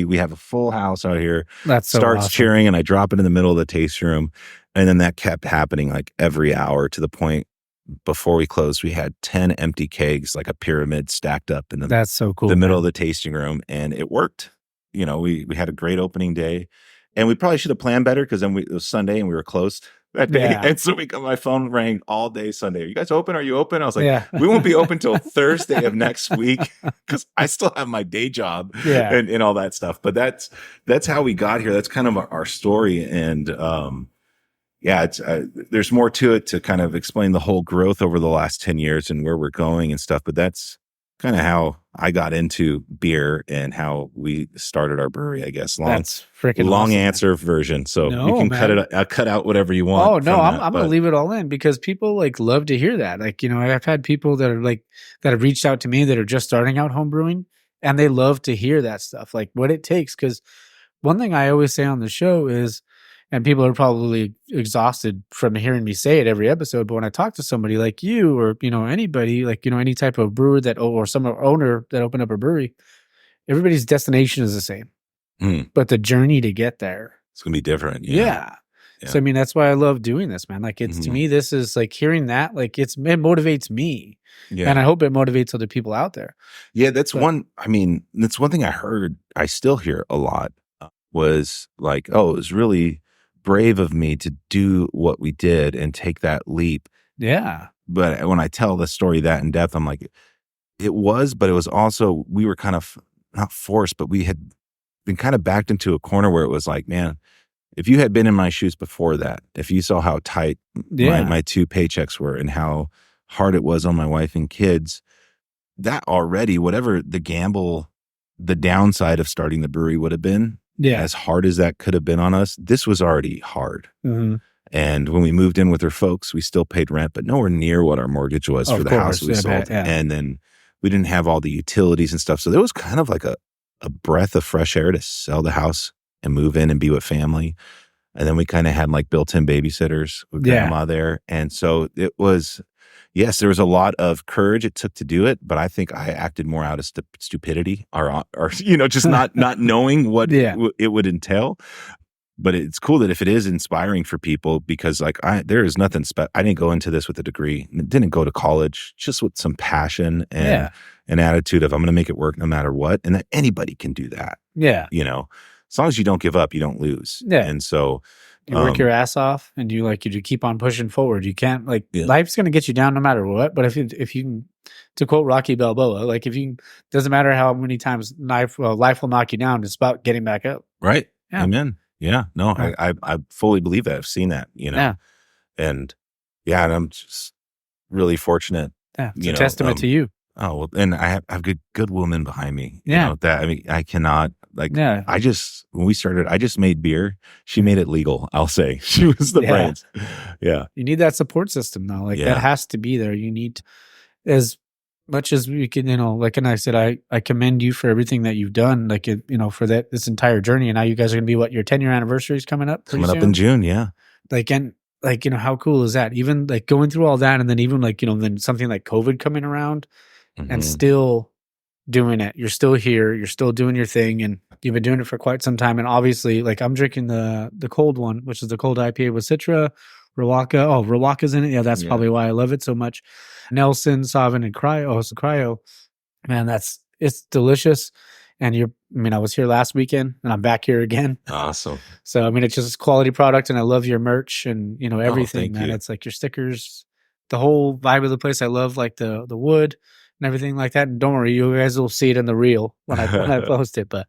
we have a full house out here. That's so starts awesome. Cheering and I drop it in the middle of the tasting room. And then that kept happening like every hour to the point before we closed, we had 10 empty kegs, like a pyramid stacked up in That's so cool, the middle of the tasting room. And it worked. We had a great opening day. And we probably should have planned better because then it was Sunday and we were closed that day. Yeah. And so my phone rang all day Sunday. Are you guys open? Are you open? I was like, we won't be open till Thursday of next week because I still have my day job and all that stuff. But that's how we got here. That's kind of our story. And it's there's more to it to kind of explain the whole growth over the last 10 years and where we're going and stuff. But that's kind of how I got into beer and how we started our brewery, I guess. That's freaking long awesome, answer version. So you can cut out whatever you want. Oh no, I'm going to leave it all in because people like love to hear that. Like, I've had people that are like, that have reached out to me that are just starting out home brewing and they love to hear that stuff, like what it takes. Cause one thing I always say on the show is, and people are probably exhausted from hearing me say it every episode, but when I talk to somebody like you or, anybody, like, any type of brewer or some owner that opened up a brewery, everybody's destination is the same. But the journey to get there, it's going to be different. Yeah. So, that's why I love doing this, man. Like, it's to me, this is like hearing that, like, it motivates me. Yeah. And I hope it motivates other people out there. Yeah. That's one thing I heard, I still hear a lot was like, oh, it was really brave of me to do what we did and take that leap. Yeah. But when I tell the story that in depth, I'm like, it was also, we were kind of not forced, but we had been kind of backed into a corner where it was like, man, if you had been in my shoes before that, if you saw how tight my 2 paychecks were and how hard it was on my wife and kids, that already, whatever the gamble, the downside of starting the brewery would have been, as hard as that could have been on us, this was already hard. Mm-hmm. And when we moved in with her folks, we still paid rent, but nowhere near what our mortgage was for the house we sold. And then we didn't have all the utilities and stuff. So there was kind of like a breath of fresh air to sell the house and move in and be with family. And then we kind of had like built-in babysitters with grandma there. And so it was, yes, there was a lot of courage it took to do it, but I think I acted more out of stupidity or just not knowing what it would entail. But it's cool that if it is inspiring for people, because like there is nothing I didn't go into this with a degree, didn't go to college, just with some passion and an attitude of I'm going to make it work no matter what, and that anybody can do that. Yeah, as long as you don't give up, you don't lose. Yeah, and so you work your ass off, and you keep on pushing forward. You can't life's going to get you down no matter what. But if you to quote Rocky Balboa, like doesn't matter how many times life will knock you down. It's about getting back up. Right. Yeah. Amen. Yeah, no, I fully believe that. I've seen that, and I'm just really fortunate. Yeah, it's a testament to you. Oh, well, and I have good women behind me. I cannot when we started, I just made beer. She made it legal. I'll say she was the brains. Yeah, you need that support system though. That has to be there. You need as much as we can, and I said, I commend you for everything that you've done, for this entire journey. And now you guys are going to be your 10-year anniversary is coming up in June. Yeah. How cool is that? Even going through all that and then even then something like COVID coming around and still doing it. You're still here. You're still doing your thing. And you've been doing it for quite some time. And obviously I'm drinking the cold one, which is the cold IPA with Citra, Rawaka. Oh, Rawaka's in it. Yeah. That's probably why I love it so much. Nelson, Sauvin, and Cryo. Man, it's delicious. And I was here last weekend and I'm back here again. Awesome. So, it's just a quality product and I love your merch and, everything, man. It's like your stickers, the whole vibe of the place. I love the wood and everything like that. And don't worry, you guys will see it in the reel when I post it, but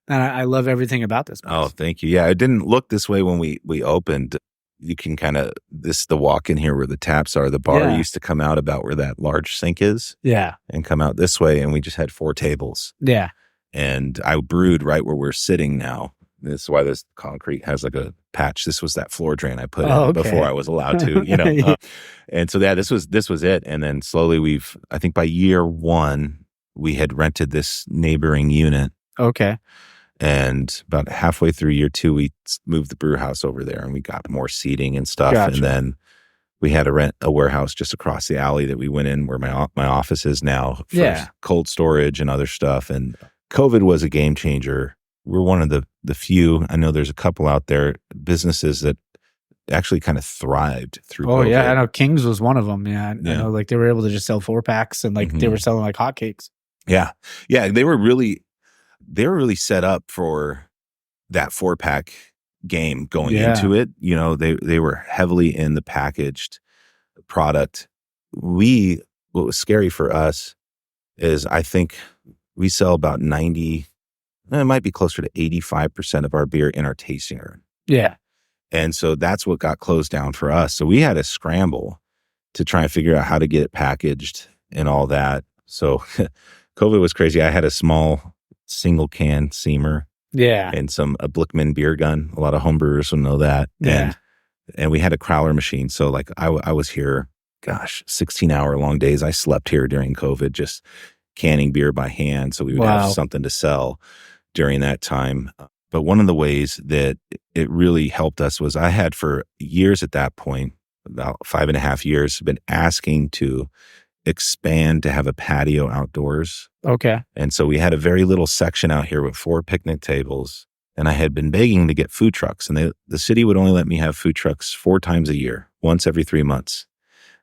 I love everything about this place. Oh, thank you. Yeah. It didn't look this way when we opened. You can the walk in here where the taps are. The bar used to come out about where that large sink is. Yeah. And come out this way. And we just had 4 tables. Yeah. And I brewed right where we're sitting now. This is why this concrete has like a patch. This was that floor drain I put in before I was allowed to, And so this was it. And then slowly I think by year 1, we had rented this neighboring unit. Okay. And about halfway through year 2, we moved the brew house over there and we got more seating and stuff. Gotcha. And then we had to rent a warehouse just across the alley that we went in where my office is now for cold storage and other stuff. And COVID was a game changer. We're one of the few, I know there's a couple out there, businesses that actually kind of thrived through COVID. Yeah, I know King's was one of them. Yeah. I know they were able to just sell 4-packs and they were selling like hotcakes. Yeah. Yeah, they were really set up for that 4-pack game going into it. You know, they were heavily in the packaged product. What was scary for us is I think we sell about 90, it might be closer to 85% of our beer in our tasting room. Yeah. And so that's what got closed down for us. So we had to scramble to try and figure out how to get it packaged and all that. So COVID was crazy. I had a small single can seamer. Yeah. And a Blickman beer gun. A lot of homebrewers will know that. Yeah. And we had a crowler machine. So like I was here, 16-hour long days. I slept here during COVID, just canning beer by hand. So we would have something to sell during that time. But one of the ways that it really helped us was I had for years at that point, about 5.5 years, been asking to expand to have a patio outdoors. Okay. And so we had a very little section out here with 4 picnic tables. And I had been begging to get food trucks. And the city would only let me have food trucks 4 times a year, once every 3 months.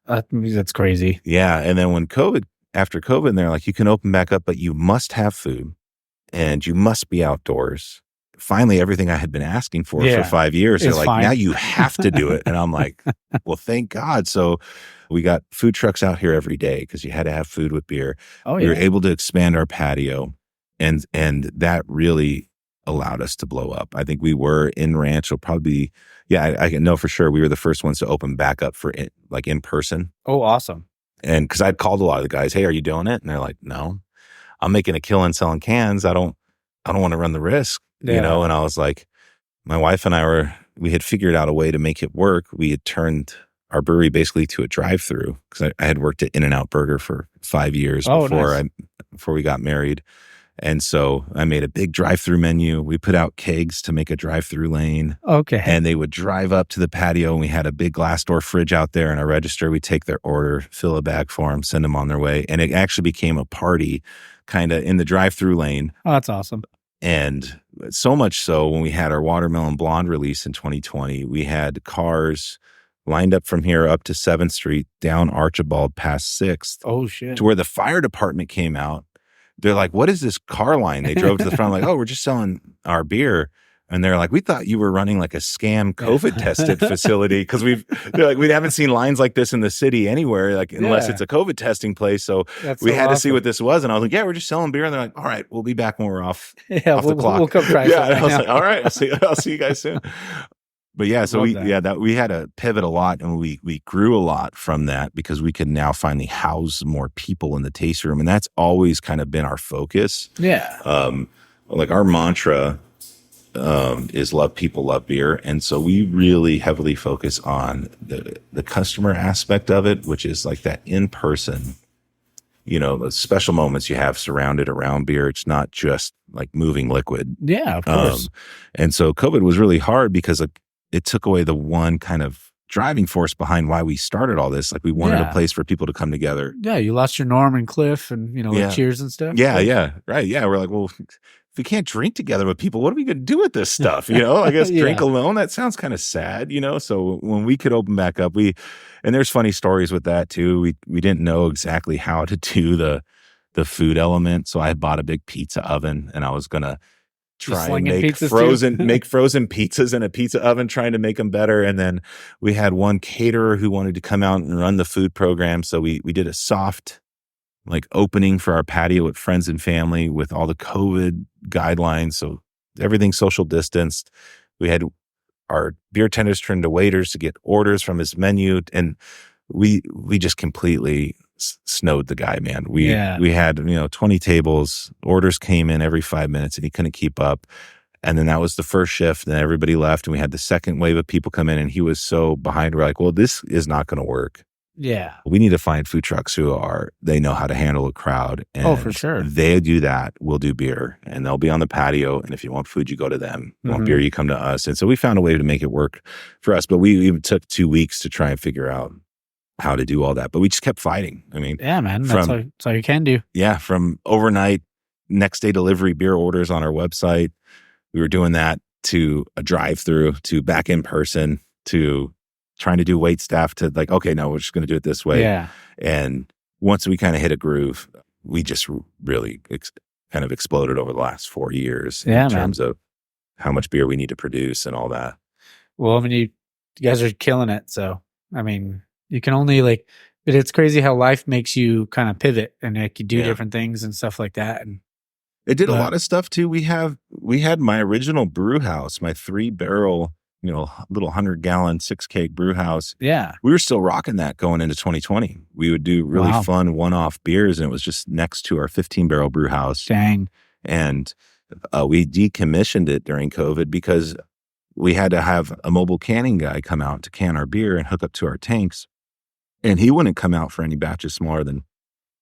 That's crazy. Yeah. And then after COVID, they're like, you can open back up, but you must have food and you must be outdoors. Finally, everything I had been asking for 5 years, they're like, fine. Now you have to do it. And I'm like, well, thank God. So we got food trucks out here every day because you had to have food with beer. We were able to expand our patio, and that really allowed us to blow up. I think we were in Ranch. Probably, I can know for sure we were the first ones to open back up for it, like in person. Oh, awesome. And because I'd called a lot of the guys, hey, are you doing it? And they're like, no, I'm making a killing selling cans. I don't want to run the risk, you know? And I was like, my wife and we had figured out a way to make it work. We had turned our brewery basically to a drive-through because I had worked at In-N-Out Burger for 5 years before we got married. And so I made a big drive-through menu. We put out kegs to make a drive-through lane. Okay. And they would drive up to the patio, and we had a big glass door fridge out there and a register. We'd take their order, fill a bag for them, send them on their way. And it actually became a party kind of in the drive-through lane. Oh, that's awesome. And so much so when we had our Watermelon Blonde release in 2020, we had cars lined up from here up to 7th Street, down Archibald past 6th. Oh, shit. To where the fire department came out. They're like, what is this car line? They drove to the front like, oh, we're just selling our beer. And they're like, we thought you were running like a scam COVID tested facility. Cause we haven't seen lines like this in the city anywhere, like unless it's a COVID testing place. So we had to see what this was. And I was like, yeah, we're just selling beer. And they're like, all right, we'll be back when we're off the clock. We'll come try. Yeah. And I was like, all right, I'll see you guys soon. But yeah, so we had to pivot a lot, and we grew a lot from that because we could now finally house more people in the taste room. And that's always kind of been our focus. Yeah. Like our mantra is love people, love beer. And so we really heavily focus on the customer aspect of it, which is like that in person, the special moments you have surrounded around beer. It's not just like moving liquid. Yeah, of course. And so COVID was really hard because it took away the one kind of driving force behind why we started all this. Like we wanted a place for people to come together. Yeah, you lost your Norm and Cliff and, like Cheers and stuff. Yeah, right. Yeah, we're like, well, if we can't drink together with people, what are we going to do with this stuff? I guess drink alone, that sounds kind of sad, So when we could open back up, and there's funny stories with that too. We didn't know exactly how to do the food element. So I bought a big pizza oven, and I was going to try and make frozen pizzas in a pizza oven, trying to make them better. And then we had one caterer who wanted to come out and run the food program. So we did a soft like opening for our patio with friends and family with all the COVID guidelines. So everything's social distanced. We had our beer tenders turned to waiters to get orders from his menu. And we just completely snowed the guy, man. We had 20 tables, orders came in every 5 minutes, and he couldn't keep up. And then that was the first shift, and everybody left, and we had the second wave of people come in, and he was so behind. We're like, well, this is not going to work. Yeah, we need to find food trucks they know how to handle a crowd. And for sure, they do that. We'll do beer, and they'll be on the patio. And if you want food, you go to them. You want beer, you come to us. And so we found a way to make it work for us. But we even took 2 weeks to try and figure out how to do all that, but we just kept fighting. I mean, yeah, man, that's all you can do. Yeah, from overnight, next day delivery beer orders on our website. We were doing that to a drive-through, to back in person, to trying to do wait staff, to like, okay, no, we're just going to do it this way. Yeah. And once we kind of hit a groove, we just really kind of exploded over the last 4 years in terms of how much beer we need to produce and all that. Well, I mean, you guys are killing it. So, I mean, you can only but it's crazy how life makes you kind of pivot and you do different things and stuff like that. And it did a lot of stuff too. We had my original brew house, my 3-barrel, little 100-gallon 6 keg brew house. Yeah. We were still rocking that going into 2020. We would do really fun one-off beers, and it was just next to our 15-barrel brew house. Dang. And we decommissioned it during COVID because we had to have a mobile canning guy come out to can our beer and hook up to our tanks. And he wouldn't come out for any batches smaller than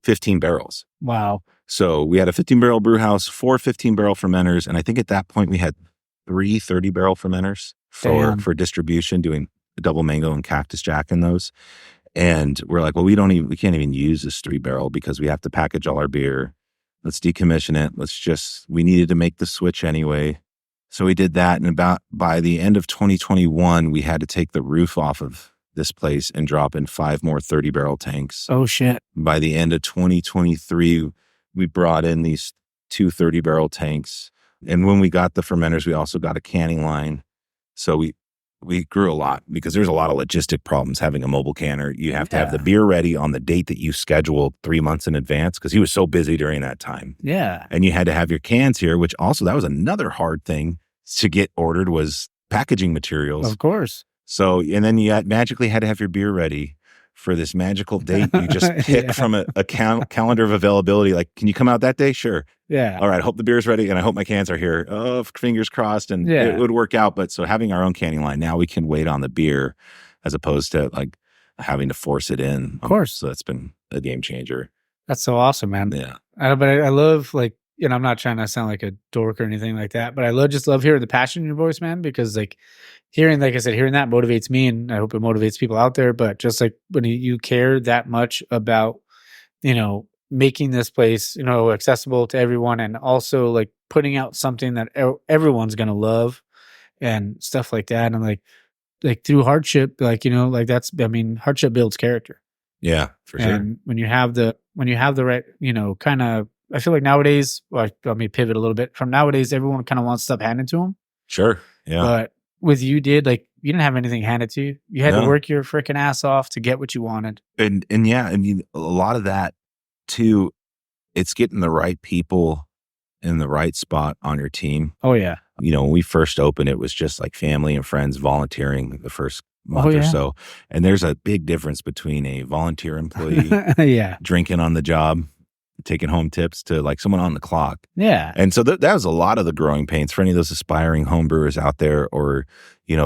15 barrels. Wow. So we had a 15-barrel brew house, 4 15-barrel fermenters, and I think at that point we had 3 30-barrel fermenters for distribution, doing double mango and Cactus Jack in those. And we're like, well, we can't even use this 3-barrel because we have to package all our beer. Let's decommission it. We needed to make the switch anyway. So we did that. And by the end of 2021, we had to take the roof off of this place and drop in 5 more 30-barrel tanks. Oh, shit. By the end of 2023, we brought in these 2 30-barrel tanks. And when we got the fermenters, we also got a canning line. So we grew a lot because there's a lot of logistic problems having a mobile canner. You have to have the beer ready on the date that you scheduled 3 months in advance because he was so busy during that time. Yeah. And you had to have your cans here, which also that was another hard thing to get ordered was packaging materials. Of course. So, and then you magically had to have your beer ready for this magical date you just pick from a calendar of availability. Like, can you come out that day? Sure. Yeah. All right. I hope the beer's ready and I hope my cans are here. Oh, fingers crossed. And it would work out. But so having our own canning line, now we can wait on the beer as opposed to like having to force it in. Of course. So that's been a game changer. That's so awesome, man. Yeah. But I love I'm not trying to sound like a dork or anything like that, but I love hearing the passion in your voice, man, because hearing that motivates me, and I hope it motivates people out there. But just when you care that much about, making this place, accessible to everyone, and also putting out something that everyone's going to love and stuff like that. And through hardship, hardship builds character. Yeah, for sure. And when you have the right, kind of, I feel like nowadays, let me pivot a little bit from nowadays, everyone kind of wants stuff handed to them. Sure. Yeah. But with you you didn't have anything handed to you. You had to work your freaking ass off to get what you wanted. And a lot of that too, it's getting the right people in the right spot on your team. Oh yeah. When we first opened, it was just like family and friends volunteering the first month or so. And there's a big difference between a volunteer employee drinking on the job, taking home tips, to someone on the clock. Yeah. And so that was a lot of the growing pains for any of those aspiring home brewers out there, or,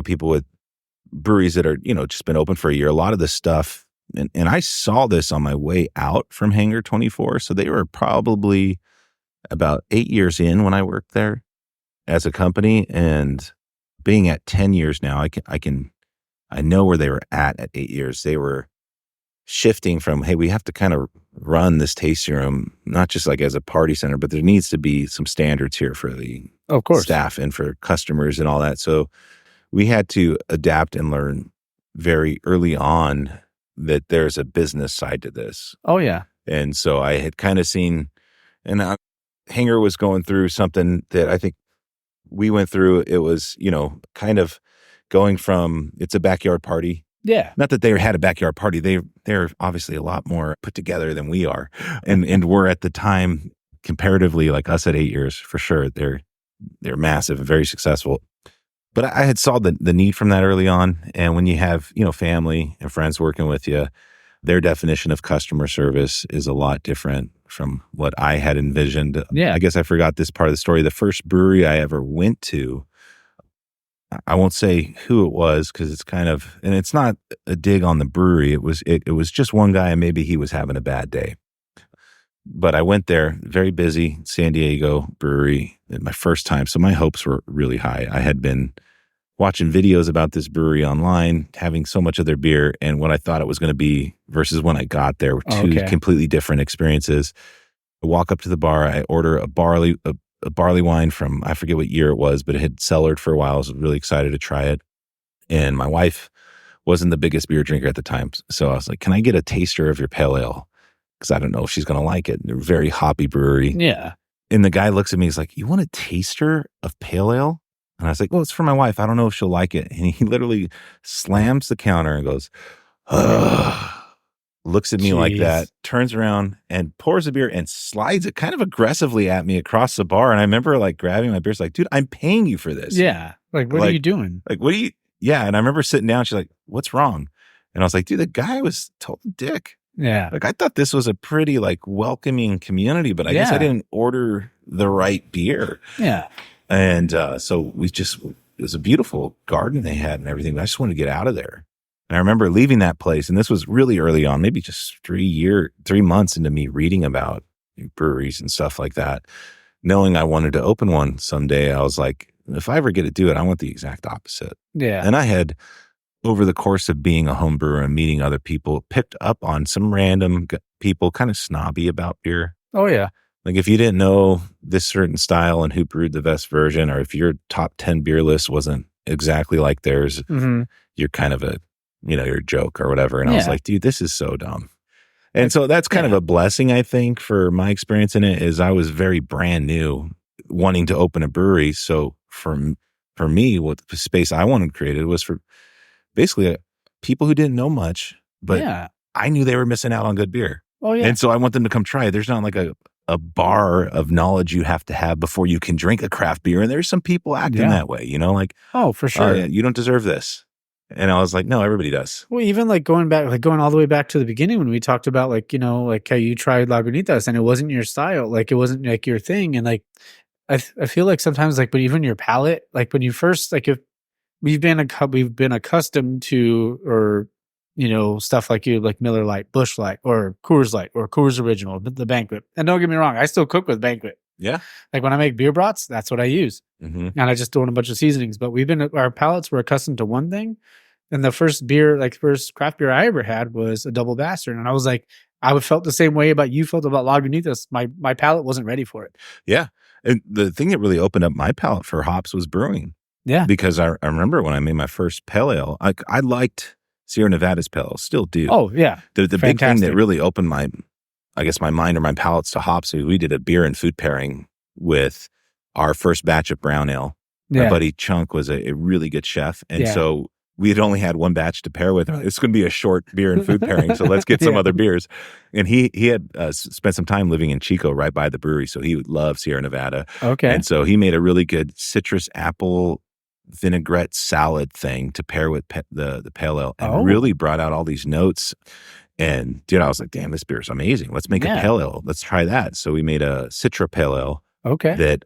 people with breweries that are, just been open for a year. A lot of this stuff, and I saw this on my way out from Hangar 24. So they were probably about 8 years in when I worked there as a company, and being at 10 years now, I know where they were at 8 years. They were shifting from, hey, we have to kind of run this tasting room, not just as a party center, but there needs to be some standards here for the staff and for customers and all that. So we had to adapt and learn very early on that there's a business side to this. Oh, yeah. And so I had kind of seen, and Hanger was going through something that I think we went through. It was, kind of going from, it's a backyard party. Yeah. Not that they had a backyard party. They're obviously a lot more put together than we are. And we're at the time, comparatively, like us at 8 years, for sure, they're massive and very successful. But I had saw the need from that early on. And when you have, family and friends working with you, their definition of customer service is a lot different from what I had envisioned. Yeah. I guess I forgot this part of the story. The first brewery I ever went to, I won't say who it was because it's kind of, and it's not a dig on the brewery. It was just one guy, and maybe he was having a bad day. But I went there, very busy, San Diego brewery, my first time. So my hopes were really high. I had been watching videos about this brewery online, having so much of their beer, and what I thought it was going to be versus when I got there were two completely different experiences. I walk up to the bar, I order a barley wine from, I forget what year it was, but it had cellared for a while. I was really excited to try it. And my wife wasn't the biggest beer drinker at the time. So I was like, can I get a taster of your pale ale? Because I don't know if she's going to like it. They're a very hoppy brewery. Yeah. And the guy looks at me, he's like, you want a taster of pale ale? And I was like, well, it's for my wife. I don't know if she'll like it. And he literally slams the counter and goes, ugh. Looks at me like that, turns around and pours a beer and slides it kind of aggressively at me across the bar. And I remember like grabbing my beer. It's like, dude, I'm paying you for this. Yeah. Like, what are you doing? Like, what are you? Yeah. And I remember sitting down. She's like, what's wrong? And I was like, dude, the guy was total dick. Yeah. Like, I thought this was a pretty like welcoming community, but I guess I didn't order the right beer. Yeah. And so it was a beautiful garden they had and everything. But I just wanted to get out of there. And I remember leaving that place, and this was really early on, maybe just 3 months into me reading about breweries and stuff like that, knowing I wanted to open one someday. I was like, if I ever get to do it, I want the exact opposite. Yeah. And I had, over the course of being a home brewer and meeting other people, picked up on some random people kind of snobby about beer. Oh, yeah. Like if you didn't know this certain style and who brewed the best version, or if your top 10 beer list wasn't exactly like theirs, you're kind of you're a joke or whatever. And I was like, dude, this is so dumb. And so that's kind of a blessing, I think, for my experience in it, is I was very brand new wanting to open a brewery. So for me, what the space I wanted created was for basically people who didn't know much, but I knew they were missing out on good beer. Oh, yeah. And so I want them to come try it. There's not like a bar of knowledge you have to have before you can drink a craft beer. And there's some people acting that way, like, oh, for sure. You don't deserve this. And I was like, no, everybody does. Well, even like going all the way back to the beginning when we talked about like how you tried Lagunitas and it wasn't your style, like it wasn't like your thing. And like, I feel like sometimes like, but even your palate, like when you first, like if we've been accustomed to, or, stuff like Miller Lite, Busch Light, or Coors Original, the Banquet. And don't get me wrong, I still cook with Banquet. Yeah. Like when I make beer brats, that's what I use. Mm-hmm. And I just throw in a bunch of seasonings, but our palates were accustomed to one thing. And the first craft beer I ever had was a double bastard. And I was like, I felt the same way you felt about Lagunitas. My palate wasn't ready for it. Yeah. And the thing that really opened up my palate for hops was brewing. Yeah. Because I remember when I made my first pale ale, I liked Sierra Nevada's pale ale, still do. Oh, yeah. The big thing that really opened my mind or my palates to hops, we did a beer and food pairing with our first batch of brown ale. My buddy Chunk was a really good chef. And so we had only had one batch to pair with. It's going to be a short beer and food pairing, so let's get some other beers. And he had spent some time living in Chico, right by the brewery, so he would love Sierra Nevada. Okay. And so he made a really good citrus apple vinaigrette salad thing to pair with the pale ale, and really brought out all these notes. And dude, I was like, damn, this beer is amazing. Let's make a pale ale. Let's try that. So we made a Citra pale ale. Okay. That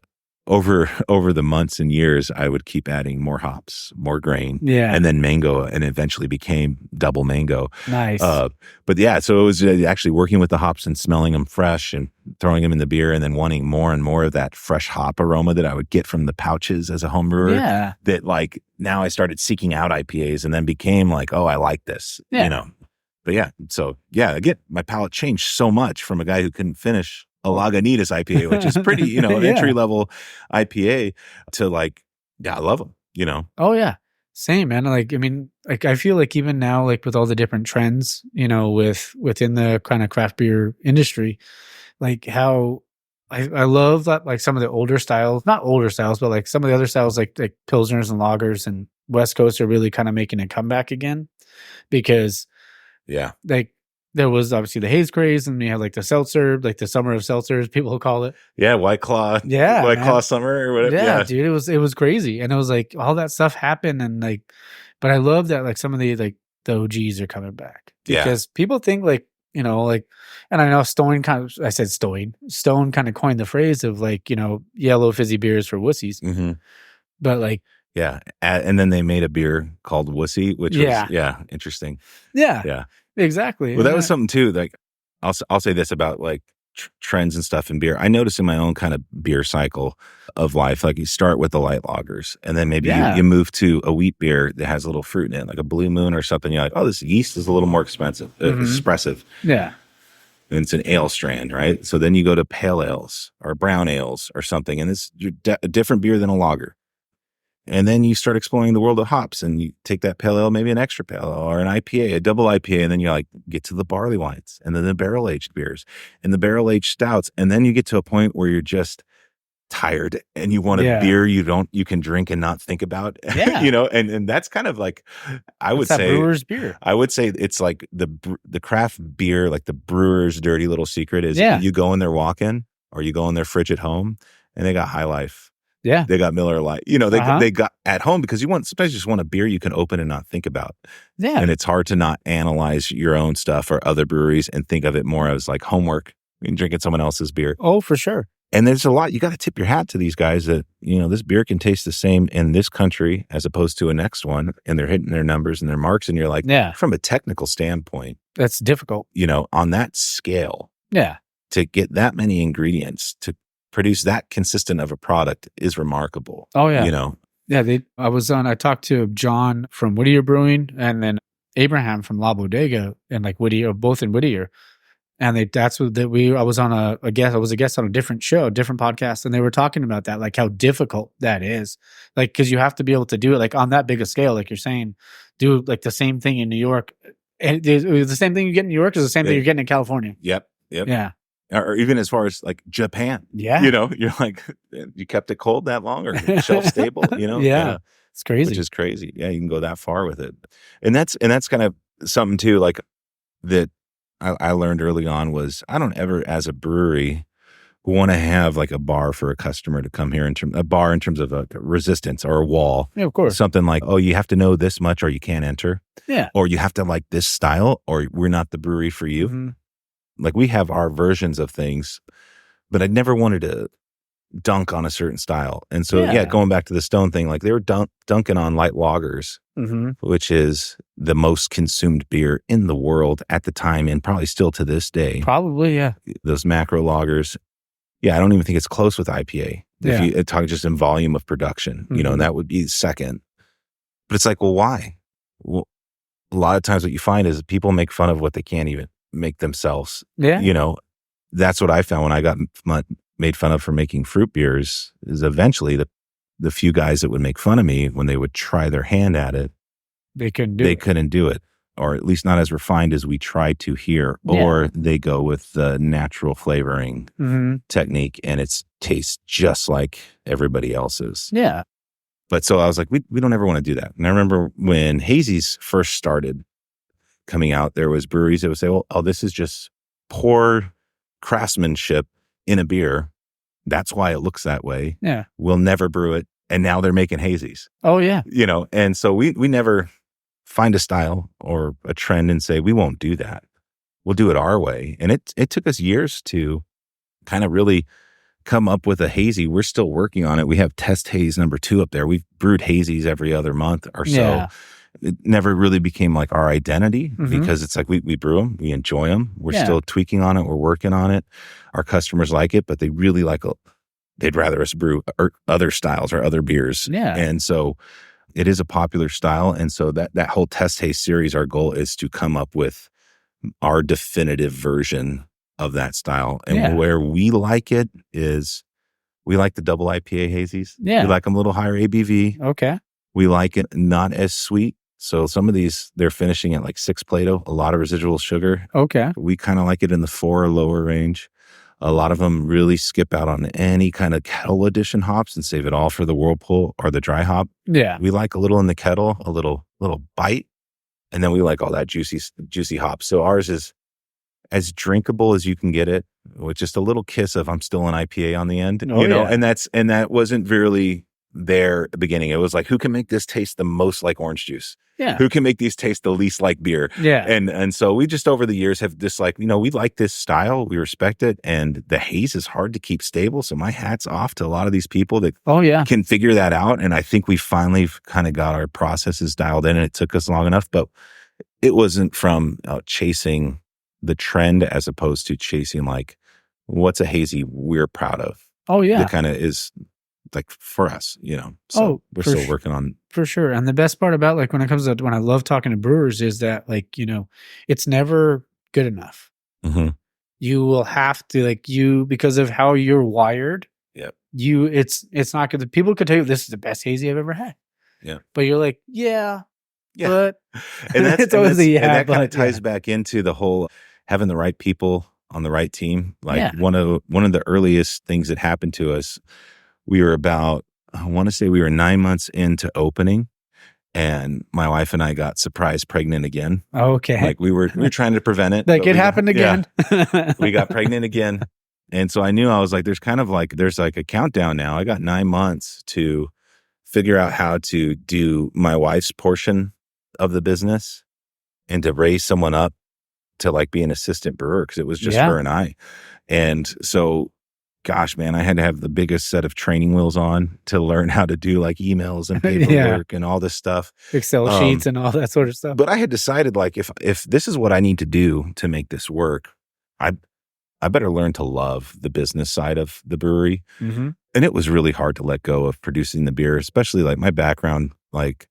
over the months and years, I would keep adding more hops, more grain, and then mango, and eventually became double mango. Nice. But yeah, so it was actually working with the hops and smelling them fresh and throwing them in the beer, and then wanting more and more of that fresh hop aroma that I would get from the pouches as a home brewer. Yeah. That like now I started seeking out IPAs, and then became like, oh, I like this, But yeah, so yeah, again, my palate changed so much from a guy who couldn't finish a Lagunitas IPA, which is pretty, entry level IPA, to like, I love them, Oh yeah. Same, man. Like, I mean, like I feel like even now, like with all the different trends, within the kind of craft beer industry, like how I love that, like some of the older styles, not older styles, but like some of the other styles, like Pilsners and lagers and West Coast are really kind of making a comeback again, because like there was obviously the haze craze, and we had like the seltzer, like the summer of seltzers, people will call it. Yeah, White Claw. Yeah, White Claw summer or whatever. Yeah, dude, it was crazy, and it was like all that stuff happened, and like, but I love that like some of the OGs are coming back, because people think like, and I know Stone kind of coined the phrase of like, yellow fizzy beers for wussies, but like. Yeah, and then they made a beer called Wussy, which was interesting. Yeah, exactly. Well, that was something too. Like, I'll say this about like trends and stuff in beer. I noticed in my own kind of beer cycle of life, like you start with the light lagers, and then maybe you move to a wheat beer that has a little fruit in it, like a Blue Moon or something. You're like, oh, this yeast is a little more expressive. Yeah. And it's an ale strand, right? So then you go to pale ales or brown ales or something, and it's a different beer than a lager. And then you start exploring the world of hops, and you take that pale ale, maybe an extra pale ale or an IPA, a double IPA, and then you like get to the barley wines, and then the barrel aged beers and the barrel aged stouts. And then you get to a point where you're just tired and you want a beer you can drink and not think about, and that's kind of like, I would say brewer's beer. I would say it's like the craft beer, like the brewer's dirty little secret is you go in there walk-in or you go in their fridge at home and they got High Life. Yeah. They got Miller Lite. They got at home because sometimes you just want a beer you can open and not think about. Yeah. And it's hard to not analyze your own stuff or other breweries and think of it more as like homework and drinking someone else's beer. Oh, for sure. And there's a lot, you got to tip your hat to these guys that, this beer can taste the same in this country as opposed to a next one. And they're hitting their numbers and their marks. And you're like, from a technical standpoint, that's difficult. On that scale, to get that many ingredients to produce that consistent of a product is remarkable. Oh, yeah. I talked to John from Whittier Brewing and then Abraham from La Bodega and like Whittier, both in Whittier. And I was a guest on a different show, different podcast, and they were talking about that, like how difficult that is. Like, cause you have to be able to do it like on that big a scale, like you're saying, do like the same thing in New York. And the same thing you get in New York is the same thing you're getting in California. Yep. Yeah. Or even as far as like Japan. Yeah. You're like, you kept it cold that long or shelf stable, Yeah. It's crazy. Which is crazy. Yeah. You can go that far with it. And that's kind of something too, like that I learned early on was I don't ever, as a brewery, want to have like a bar for a customer to come here in terms of a resistance or a wall. Yeah, of course. Something like, oh, you have to know this much or you can't enter. Yeah. Or you have to like this style or we're not the brewery for you. Mm-hmm. Like we have our versions of things, but I never wanted to dunk on a certain style. And so, going back to the Stone thing, like they were dunking on light lagers, which is the most consumed beer in the world at the time and probably still to this day. Probably, yeah. Those macro lagers. Yeah, I don't even think it's close with IPA. If you talk just in volume of production, and that would be second. But it's like, well, why? Well, a lot of times what you find is people make fun of what they can't even make themselves. Yeah. That's what I found when I got made fun of for making fruit beers is eventually the few guys that would make fun of me when they would try their hand at it, they couldn't do it, or at least not as refined as we tried to here, or they go with the natural flavoring technique and it tastes just like everybody else's. Yeah. But so I was like, we don't ever want to do that. And I remember when Hazy's first started coming out, there was breweries that would say, well, this is just poor craftsmanship in a beer. That's why it looks that way. Yeah. We'll never brew it. And now they're making hazies. Oh, yeah. And so we never find a style or a trend and say, we won't do that. We'll do it our way. And it took us years to kind of really come up with a hazy. We're still working on it. We have test haze number 2 up there. We've brewed hazies every other month or so. Yeah. It never really became like our identity because it's like we brew them, we enjoy them. We're still tweaking on it. We're working on it. Our customers like it, but they really they'd rather us brew other styles or other beers. Yeah. And so it is a popular style. And so that whole Test Haze series, our goal is to come up with our definitive version of that style. And where we like it is we like the double IPA hazies. Yeah. We like them a little higher ABV. Okay. We like it not as sweet. So some of these, they're finishing at like 6 Plato, a lot of residual sugar. Okay. We kind of like it in the 4 or lower range. A lot of them really skip out on any kind of kettle edition hops and save it all for the Whirlpool or the dry hop. Yeah. We like a little in the kettle, a little bite. And then we like all that juicy hop. So ours is as drinkable as you can get it with just a little kiss of I'm still an IPA on the end, and that wasn't really there at the beginning. It was like, who can make this taste the most like orange juice? Yeah. Who can make these taste the least like beer? Yeah. And so we just over the years have just like, we like this style. We respect it. And the haze is hard to keep stable. So my hat's off to a lot of these people that can figure that out. And I think we finally kind of got our processes dialed in and it took us long enough, but it wasn't from chasing the trend as opposed to chasing like, what's a hazy we're proud of? Oh yeah. That kind of is like for us, so we're still working on. For sure. And the best part about like when I love talking to brewers is that like, it's never good enough. Mm-hmm. You will have to because of how you're wired. Yep. It's not good. People could tell you this is the best hazy I've ever had. Yeah. But you're like, yeah. But and that's it's always and that kind of ties back into the whole having the right people on the right team. Like one of the earliest things that happened to us we were about, I want to say we were 9 months into opening, and my wife and I got surprise pregnant again. Okay. Like we were trying to prevent it. Like it happened again. Yeah, we got pregnant again. And so I knew, I was like, there's like a countdown now. I got 9 months to figure out how to do my wife's portion of the business and to raise someone up to like be an assistant brewer, because it was just her and I. And so, gosh, man, I had to have the biggest set of training wheels on to learn how to do like emails and paperwork and all this stuff. Excel sheets and all that sort of stuff. But I had decided, like, if this is what I need to do to make this work, I better learn to love the business side of the brewery. Mm-hmm. And it was really hard to let go of producing the beer, especially like my background, like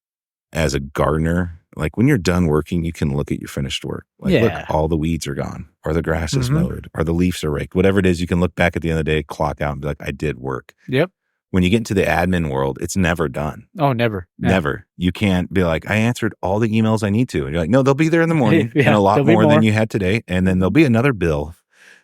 as a gardener. Like when you're done working, you can look at your finished work. Like, look, all the weeds are gone, or the grass is mowed, or the leaves are raked. Whatever it is, you can look back at the end of the day, clock out, and be like, I did work. Yep. When you get into the admin world, it's never done. Oh, never. Never. You can't be like, I answered all the emails I need to. And you're like, no, they'll be there in the morning, and a lot more than you had today. And then there'll be another bill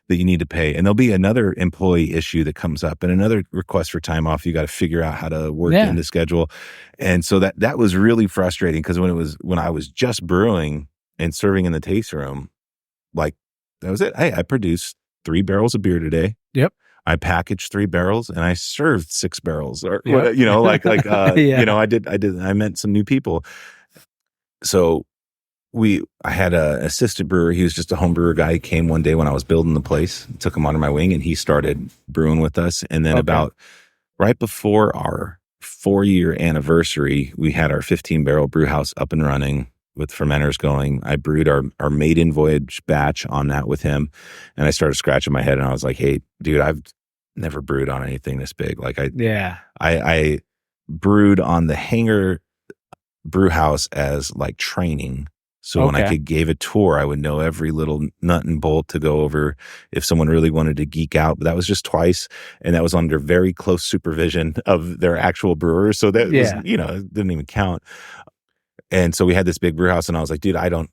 that you need to pay. And there'll be another employee issue that comes up and another request for time off. You got to figure out how to work in the schedule. And so that was really frustrating, because when I was just brewing and serving in the taste room, like that was it. Hey, I produced 3 barrels of beer today. Yep. I packaged 3 barrels and I served 6 barrels, or, you know, I met some new people. So I had an assistant brewer. He was just a home brewer guy. He came one day when I was building the place, took him under my wing, and he started brewing with us. And then about right before our 4-year anniversary, we had our 15-barrel brew house up and running with fermenters going. I brewed our maiden voyage batch on that with him. And I started scratching my head, and I was like, hey, dude, I've never brewed on anything this big. Like I brewed on the hangar brew house as like training. So when I gave a tour, I would know every little nut and bolt to go over if someone really wanted to geek out. But that was just twice. And that was under very close supervision of their actual brewers. So that was, it didn't even count. And so we had this big brew house, and I was like, dude, I don't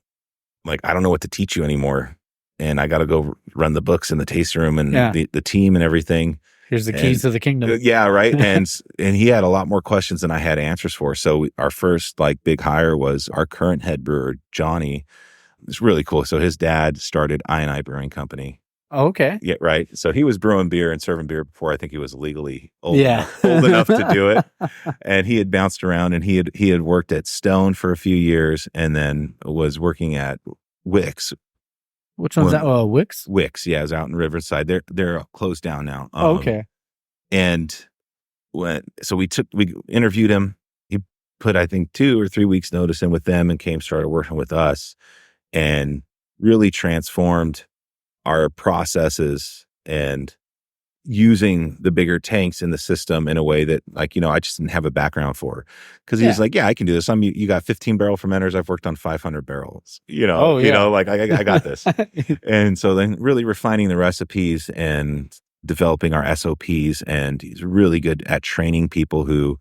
know what to teach you anymore. And I got to go run the books in the taste room and the team and everything. Here's the keys to the kingdom. Yeah, right. And he had a lot more questions than I had answers for. So our first like big hire was our current head brewer, Johnny. It's really cool. So his dad started I&I Brewing Company. Oh, okay. Yeah, right. So he was brewing beer and serving beer before I think he was legally old enough to do it. And he had bounced around, and he had worked at Stone for a few years, and then was working at Wix. Which one's that? Wix? Wix, yeah, is out in Riverside. They're closed down now. Okay. And we interviewed him. He put, I think, 2 or 3 weeks notice in with them and started working with us, and really transformed our processes and using the bigger tanks in the system in a way that, like, I just didn't have a background for. Because he was like, yeah, I can do this. You got 15-barrel fermenters. I've worked on 500 barrels. Like I got this. And so then really refining the recipes and developing our SOPs. And he's really good at training people who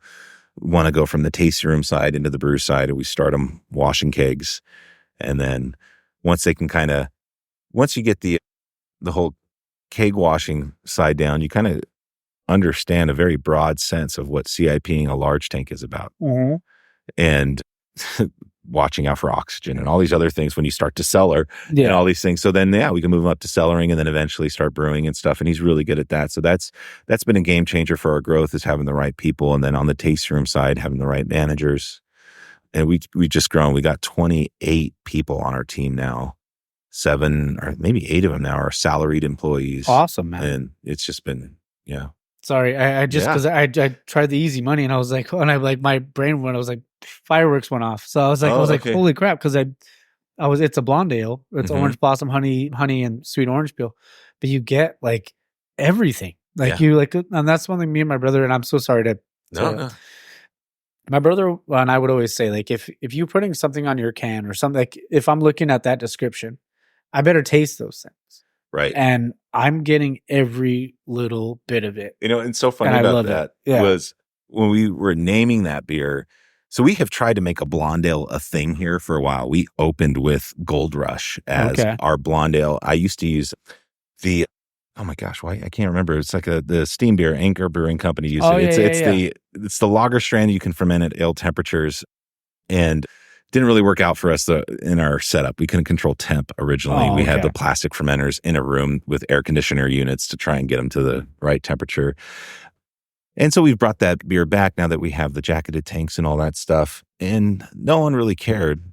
want to go from the tasting room side into the brew side. And we start them washing kegs. And then once you get the whole keg washing side down, you kind of understand a very broad sense of what CIPing a large tank is about. Mm-hmm. And watching out for oxygen and all these other things when you start to cellar and all these things. So then, we can move up to cellaring and then eventually start brewing and stuff. And he's really good at that. So that's been a game changer for our growth, is having the right people. And then on the tasting room side, having the right managers. And we just grown. We got 28 people on our team now. 7 or maybe 8 of them now are salaried employees. Awesome, man. And it's just been, Sorry, I just, because I tried the easy money, and I was like, my brain went, I was like, fireworks went off. So I was like, holy crap, because it's a blonde ale. It's orange blossom, honey, and sweet orange peel. But you get like everything. Like and that's one thing me and my brother, and I'm so sorry to No. My brother and I would always say, like, if you're putting something on your can or something, like if I'm looking at that description, I better taste those things. Right. And I'm getting every little bit of it. And so funny about that was when we were naming that beer. So we have tried to make a blonde ale a thing here for a while. We opened with Gold Rush as our blonde ale. I used to use oh my gosh, why I can't remember. It's like the steam beer Anchor Brewing Company used Oh, it. yeah. It's the lager strand you can ferment at ale temperatures, and didn't really work out for us in our setup. We couldn't control temp originally. Oh, We had the okay. plastic fermenters in a room with air conditioner units to try and get them to the right temperature. And so we've brought that beer back now that we have the jacketed tanks and all that stuff. And no one really cared.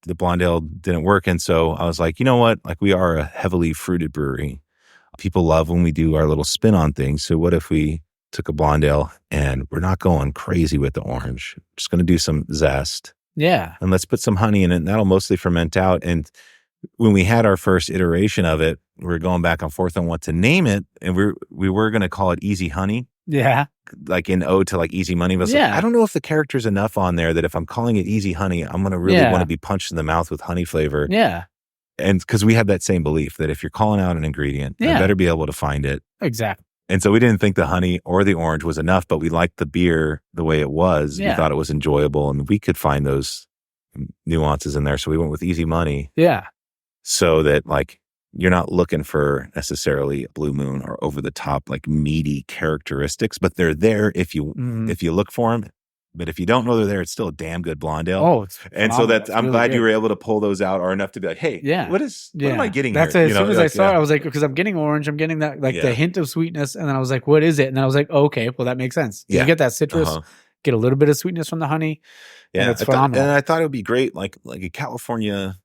The blonde ale didn't work. And so I was like, you know what? Like, we are a heavily fruited brewery. People love when we do our little spin on things. So what if we took a blonde ale and we're not going crazy with the orange? We're just going to do some zest. Yeah. And let's put some honey in it. And that'll mostly ferment out. And when we had our first iteration of it, we were going back and forth on what to name it. And we were going to call it Easy Honey. Yeah. Like in ode to like Easy Money. But I was like, I don't know if the character's enough on there that if I'm calling it Easy Honey, I'm going to really want to be punched in the mouth with honey flavor. Yeah. And because we had that same belief that if you're calling out an ingredient, I better be able to find it. Exactly. And so we didn't think the honey or the orange was enough, but we liked the beer the way it was. Yeah. We thought it was enjoyable, and we could find those nuances in there. So we went with Easy Money. Yeah. So that like you're not looking for necessarily Blue Moon or over the top like meaty characteristics, but they're there if you look for them. But if you don't know they're there, it's still a damn good blonde ale. Oh, it's and so I'm glad you were able to pull those out, or enough to be like, hey, what am I getting here? As soon as I saw it, I was like, because I'm getting orange, I'm getting that like the hint of sweetness, and then I was like, what is it? And then I was like, oh, okay, well that makes sense. You get that citrus, get a little bit of sweetness from the honey. Yeah, it's phenomenal. And I thought it would be great, like a California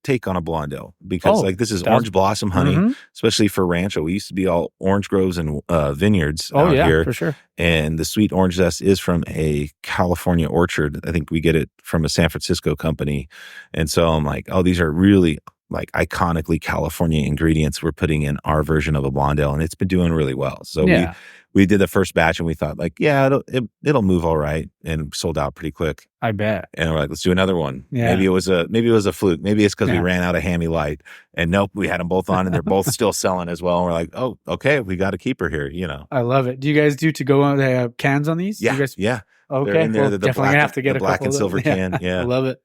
take on a blonde ale, because like this is orange blossom honey, especially for Rancho. We used to be all orange groves and vineyards out here, for sure. And the sweet orange zest is from a California orchard. I think we get it from a San Francisco company. And so I'm like, oh, these are really like iconically California ingredients we're putting in our version of a blonde ale, and it's been doing really well. So we did the first batch, and we thought like, it'll move all right, and sold out pretty quick. I bet. And we're like, let's do another one. Yeah. Maybe it was a fluke. Maybe it's because we ran out of Hammy Light, and nope, we had them both on, and they're both still selling as well. And we're like, oh, okay, we got a keeper here. I love it. Do you guys do to go on cans on these? Yeah, yeah. Okay, they're in there, well, definitely gonna have to get a black couple and silver can. Yeah, I love it.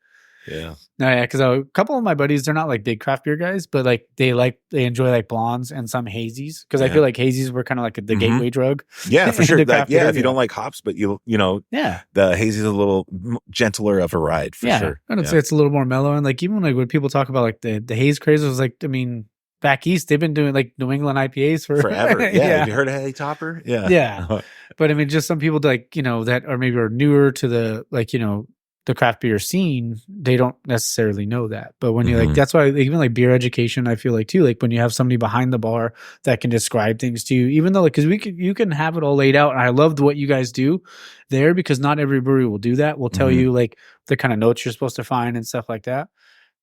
Yeah. No, yeah, because a couple of my buddies, they're not like big craft beer guys, but like they enjoy like blondes and some hazies, because I feel like hazies were kind of like the gateway drug. Yeah, for sure. If you don't like hops, but you know, the hazy's a little gentler of a ride for sure. I would say it's a little more mellow, and like even like when people talk about like the haze craze, was like, I mean, back east they've been doing like New England IPAs for forever. Yeah. Have you heard of Hay Topper? Yeah. Yeah. But I mean, just some people like that are maybe are newer to the the craft beer scene, they don't necessarily know that. But when you like, that's why even like beer education, I feel like too, like when you have somebody behind the bar that can describe things to you, even though like, cause you can have it all laid out. And I loved what you guys do there, because not every brewery will do that. Will tell you like the kind of notes you're supposed to find and stuff like that.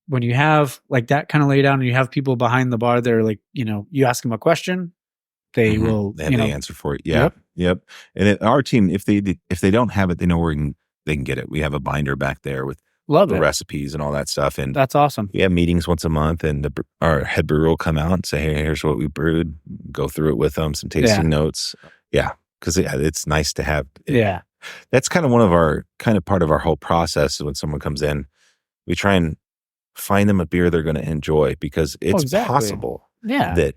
When you have like that kind of laid out and you have people behind the bar, they're like, you ask them a question, they will, they have the answer for it. Yeah. Yep. And our team, if they don't have it, they know where they can get it. We have a binder back there with the recipes and all that stuff. And that's awesome. We have meetings once a month, and our head brewer will come out and say, hey, here's what we brewed. Go through it with them, some tasting notes. Yeah. Because it's nice to have. That's kind of part of our whole process. When someone comes in, we try and find them a beer they're going to enjoy, because it's possible that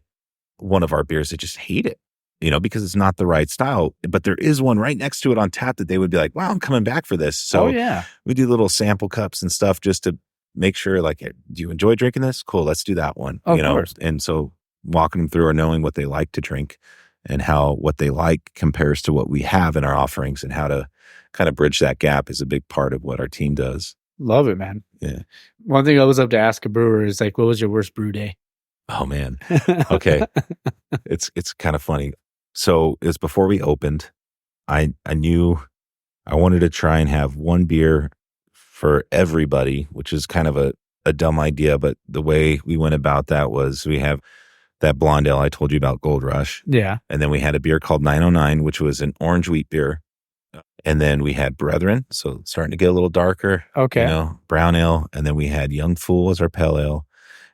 one of our beers, they just hate it. Because it's not the right style, but there is one right next to it on tap that they would be like, wow, I'm coming back for this. So we do little sample cups and stuff just to make sure, like, do you enjoy drinking this? Cool. Let's do that one. Of course. And so walking them through or knowing what they like to drink and how what they like compares to what we have in our offerings, and how to kind of bridge that gap is a big part of what our team does. Love it, man. Yeah. One thing I always love to ask a brewer is like, what was your worst brew day? Oh man. Okay. It's kind of funny. So it was before we opened. I knew I wanted to try and have one beer for everybody, which is kind of a dumb idea. But the way we went about that was, we have that blonde ale I told you about, Gold Rush. Yeah. And then we had a beer called 909, which was an orange wheat beer. And then we had Brethren, so starting to get a little darker. Okay. Brown ale. And then we had Young Fool as our pale ale.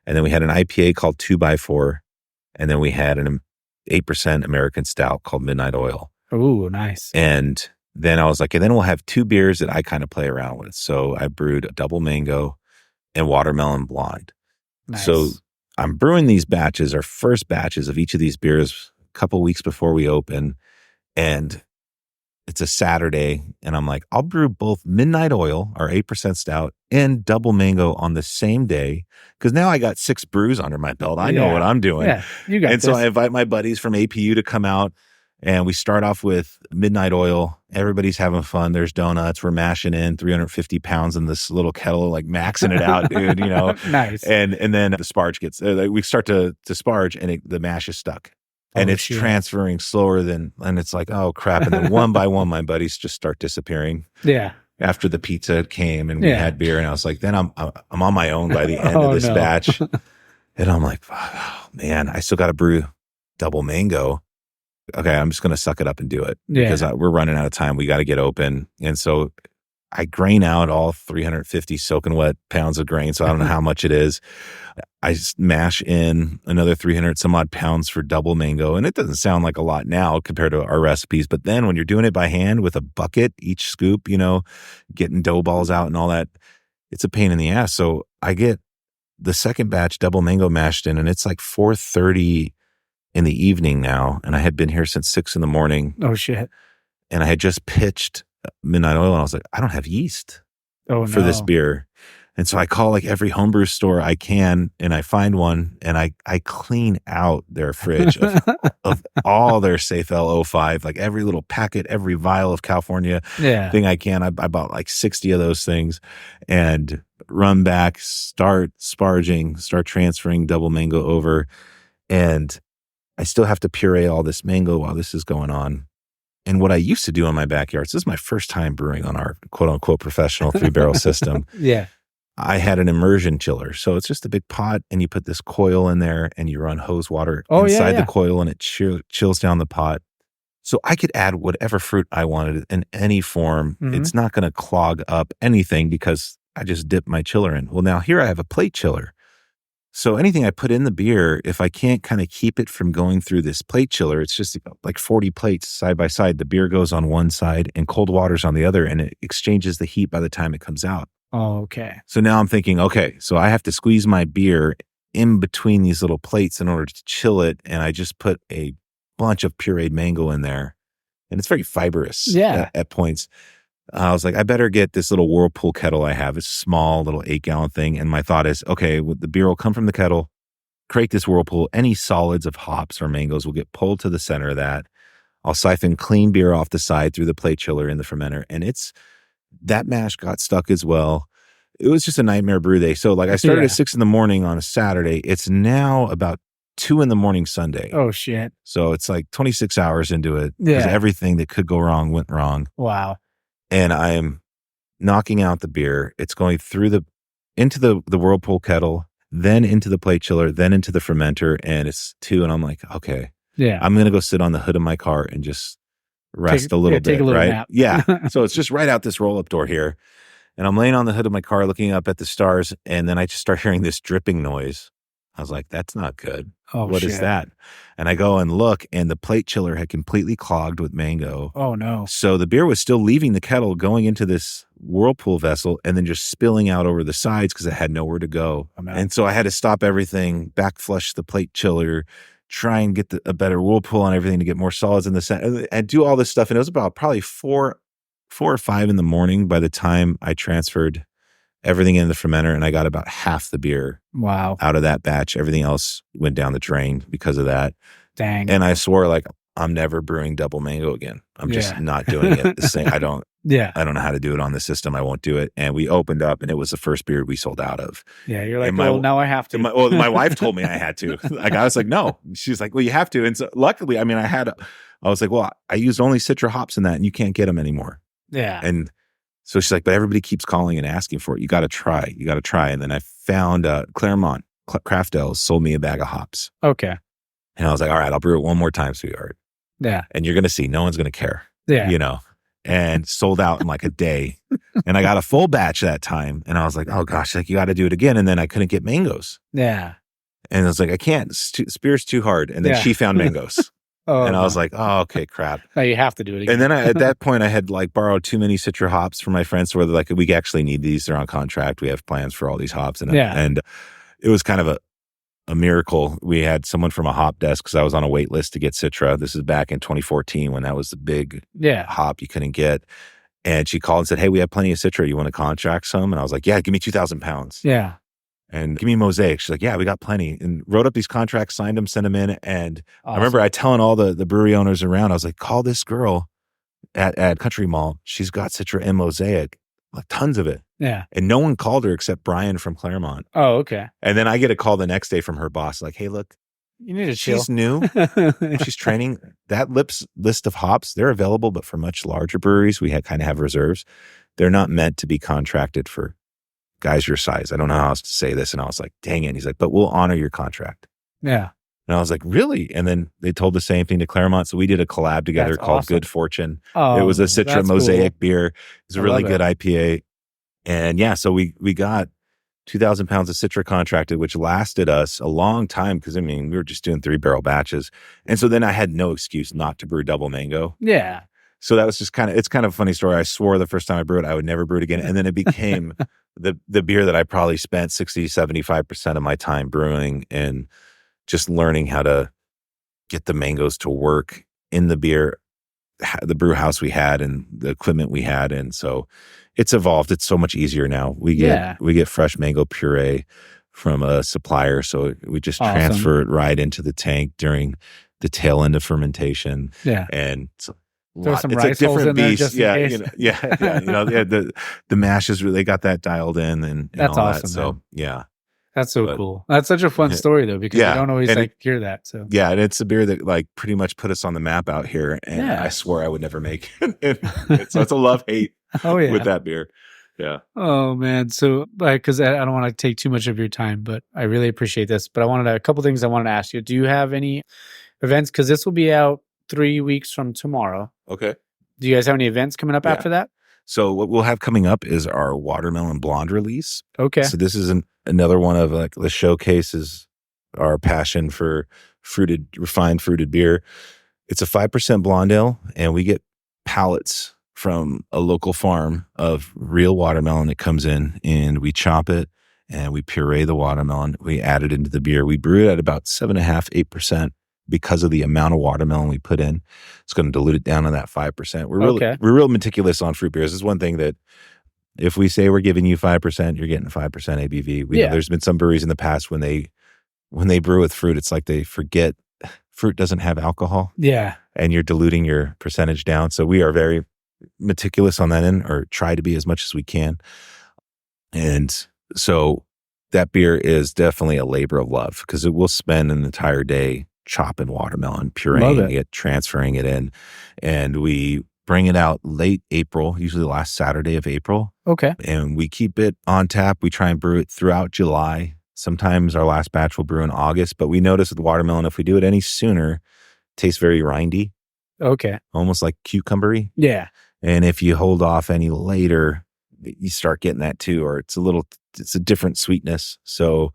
And then we had an IPA called 2x4. And then we had an 8% American stout called Midnight Oil. Ooh, nice. And then I was like, and then we'll have two beers that I kind of play around with. So I brewed a double mango and watermelon blonde. Nice. So I'm brewing these batches, our first batches of each of these beers couple weeks before we open, and it's a Saturday, and I'm like, I'll brew both Midnight Oil, our 8% stout, and Double Mango on the same day, because now I got 6 brews under my belt. I know what I'm doing. Yeah, you got this. So I invite my buddies from APU to come out, and we start off with Midnight Oil. Everybody's having fun. There's donuts. We're mashing in 350 pounds in this little kettle, like maxing it out, dude, Nice. And then the sparge gets, we start to sparge, and the mash is stuck. And it's transferring slower and it's like, oh crap. And then one by one, my buddies just start disappearing. Yeah. After the pizza came and we had beer, and I was like, then I'm on my own by the end of this batch. And I'm like, oh man, I still got to brew Double Mango. Okay, I'm just going to suck it up and do it because we're running out of time. We got to get open. And so I grain out all 350 soaking wet pounds of grain. So I don't know how much it is. I mash in another 300 some odd pounds for Double Mango. And it doesn't sound like a lot now compared to our recipes. But then when you're doing it by hand with a bucket, each scoop, getting dough balls out and all that, it's a pain in the ass. So I get the second batch Double Mango mashed in, and it's like 4:30 in the evening now. And I had been here since 6 a.m. Oh, shit. And I had just pitched Midnight Oil, and I was like, I don't have yeast for this beer. And so I call like every homebrew store I can, and I find one, and I clean out their fridge of all their Safel 05, like every little packet, every vial of California thing I can. I bought like 60 of those things and run back, start sparging, start transferring Double Mango over. And I still have to puree all this mango while this is going on. And what I used to do in my backyard, so this is my first time brewing on our quote unquote professional 3-barrel system. Yeah. I had an immersion chiller. So it's just a big pot, and you put this coil in there, and you run hose water inside the coil, and it chills down the pot. So I could add whatever fruit I wanted in any form. Mm-hmm. It's not going to clog up anything because I just dip my chiller in. Well, now here I have a plate chiller. So anything I put in the beer, if I can't kind of keep it from going through this plate chiller, it's just like 40 plates side by side. The beer goes on one side and cold water's on the other, and it exchanges the heat by the time it comes out. Oh, okay. So now I'm thinking, okay, so I have to squeeze my beer in between these little plates in order to chill it. And I just put a bunch of pureed mango in there, and it's very fibrous at points. I was like, I better get this little Whirlpool kettle I have. It's a small little 8-gallon thing. And my thought is, okay, the beer will come from the kettle, create this Whirlpool. Any solids of hops or mangoes will get pulled to the center of that. I'll siphon clean beer off the side through the plate chiller in the fermenter. And that mash got stuck as well. It was just a nightmare brew day. So like I started at 6 a.m. on a Saturday. It's now about 2 a.m. Sunday. Oh, shit. So it's like 26 hours into it. Because everything that could go wrong went wrong. Wow. And I am knocking out the beer. It's going into the Whirlpool kettle, then into the plate chiller, then into the fermenter. And it's 2. And I'm like, okay, I'm going to go sit on the hood of my car and just rest a little bit. Take a little right? nap. Yeah. So it's just right out this roll-up door here. And I'm laying on the hood of my car looking up at the stars. And then I just start hearing this dripping noise. I was like, that's not good. Oh, what is that? And I go and look, and the plate chiller had completely clogged with mango. Oh, no. So the beer was still leaving the kettle, going into this Whirlpool vessel, and then just spilling out over the sides because it had nowhere to go. Oh, and so I had to stop everything, back flush the plate chiller, try and get a better Whirlpool on everything to get more solids in the center, and do all this stuff. And it was about probably 4 or 5 in the morning by the time I transferred everything in the fermenter, and I got about half the beer out of that batch. Everything else went down the drain because of that. Dang. And I swore, like, I'm never brewing Double Mango again. I'm just not doing it. The same. I don't know how to do it on the system. I won't do it. And we opened up, and it was the first beer we sold out of. Yeah, you're like, well, now I have to. My wife told me I had to. Like, I was like, no. She's like, well, you have to. And so luckily, I mean, I was like, well, I used only Citra hops in that, and you can't get them anymore. Yeah. And so she's like, but everybody keeps calling and asking for it. You got to try. You got to try. And then I found Claremont Craft Ales sold me a bag of hops. Okay. And I was like, all right, I'll brew it one more time, sweetheart. Yeah. And you're going to see, no one's going to care. Yeah. And sold out in like a day. And I got a full batch that time. And I was like, oh gosh, like you got to do it again. And then I couldn't get mangoes. Yeah. And I was like, I can't. Spear's too hard. And then she found mangoes. And I was like, oh, okay, crap. Now you have to do it again. And then at that point, I had like borrowed too many Citra hops from my friends where they're like, we actually need these. They're on contract. We have plans for all these hops. And it was kind of a miracle. We had someone from a hop desk because I was on a wait list to get Citra. This is back in 2014 when that was the big hop you couldn't get. And she called and said, hey, we have plenty of Citra. You want to contract some? And I was like, yeah, give me 2,000 pounds. Yeah. And give me Mosaic. She's like, yeah, we got plenty. And wrote up these contracts, signed them, sent them in. And I remember telling all the brewery owners around, I was like, call this girl at Country Mall. She's got Citra and Mosaic, like tons of it. Yeah. And no one called her except Brian from Claremont. Oh, okay. And then I get a call the next day from her boss, like, hey, look, you need to chill. She's new. She's training. That list of hops, they're available, but for much larger breweries, we kind of have reserves. They're not meant to be contracted for guys your size. I don't know how else to say this. And I was like, dang it. And he's like, but we'll honor your contract. Yeah. And I was like, really? And then they told the same thing to Claremont. So we did a collab together called Good Fortune. Oh, it was a Citra Mosaic beer. It was a really good IPA. And yeah, so we got 2,000 pounds of Citra contracted, which lasted us a long time because, I mean, we were just doing 3-barrel batches. And so then I had no excuse not to brew double mango. Yeah. So that was just it's kind of a funny story. I swore the first time I brewed it, I would never brew it again. And then it became the beer that I probably spent 60, 75% of my time brewing and just learning how to get the mangoes to work in the beer, the brew house we had and the equipment we had. And so it's evolved. It's so much easier now. We get fresh mango puree from a supplier. So we just transfer it right into the tank during the tail end of fermentation. Yeah. And there's some it's rice a different holes in beast. There just You know, the mash is really, they got that dialed in and that's all awesome. That. So man. Yeah. That's so cool. That's such a fun story though, because you don't always hear that. So yeah, and it's a beer that like pretty much put us on the map out here. And I swore I would never make it. So it's a love-hate with that beer. Yeah. Oh man. So because I don't want to take too much of your time, but I really appreciate this. But a couple things I wanted to ask you. Do you have any events? Because this will be out 3 weeks from tomorrow. Okay. Do you guys have any events coming up after that? So what we'll have coming up is our watermelon blonde release. Okay. So this is another one of like the showcases our passion for refined fruited beer. It's a 5% blonde ale, and we get pallets from a local farm of real watermelon that comes in, and we chop it and we puree the watermelon. We add it into the beer. We brew it at about 7.5%, 8%. Because of the amount of watermelon we put in, it's going to dilute it down to that 5%. We're real meticulous on fruit beers. This is one thing that if we say we're giving you 5%, you're getting 5% ABV. There's been some breweries in the past when they brew with fruit, it's like they forget fruit doesn't have alcohol. Yeah. And you're diluting your percentage down. So we are very meticulous on that end, or try to be as much as we can. And so that beer is definitely a labor of love because it will spend an entire day chopping watermelon, pureeing it, transferring it in. And we bring it out late April, usually the last Saturday of April. Okay. And we keep it on tap. We try and brew it throughout July. Sometimes our last batch will brew in August, but we notice with watermelon, if we do it any sooner, it tastes very rindy. Okay. Almost like cucumbery. Yeah. And if you hold off any later, you start getting that too, or it's a different sweetness. So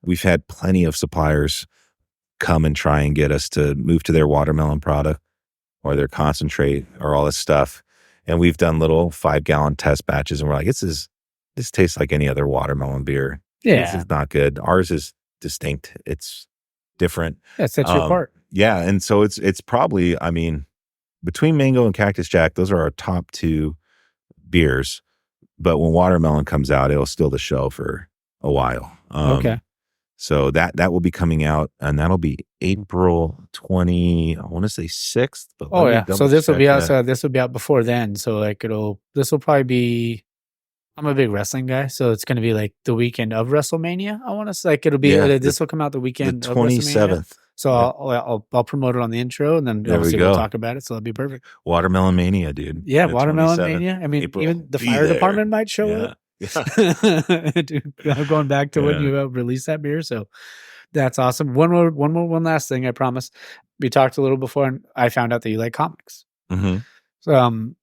we've had plenty of suppliers come and try and get us to move to their watermelon product or their concentrate or all this stuff. And we've done little 5-gallon test batches and we're like, this tastes like any other watermelon beer. Yeah. This is not good. Ours is distinct. It's different. Yeah, it sets you apart. Yeah. And so it's probably, I mean, between Mango and Cactus Jack, those are our top 2 beers. But when watermelon comes out, it'll steal the show for a while. Okay. So that will be coming out, and that'll be April 20. I want to say 6th. But so this will be out. So this will be out before then. So like this will probably be. I'm a big wrestling guy, so it's going to be like the weekend of WrestleMania. I want to say like it'll be. This will come out the weekend, the 27th. Of so I'll promote it on the intro, and then we'll talk about it. So that'll be perfect. Watermelon Mania, dude. Yeah, Watermelon Mania. I mean, April, even the fire department might show up. Yeah. Dude, I'm going back to when you released that beer, so that's awesome. One last thing, I promise. We talked a little before, and I found out that you like comics. Mm-hmm. So,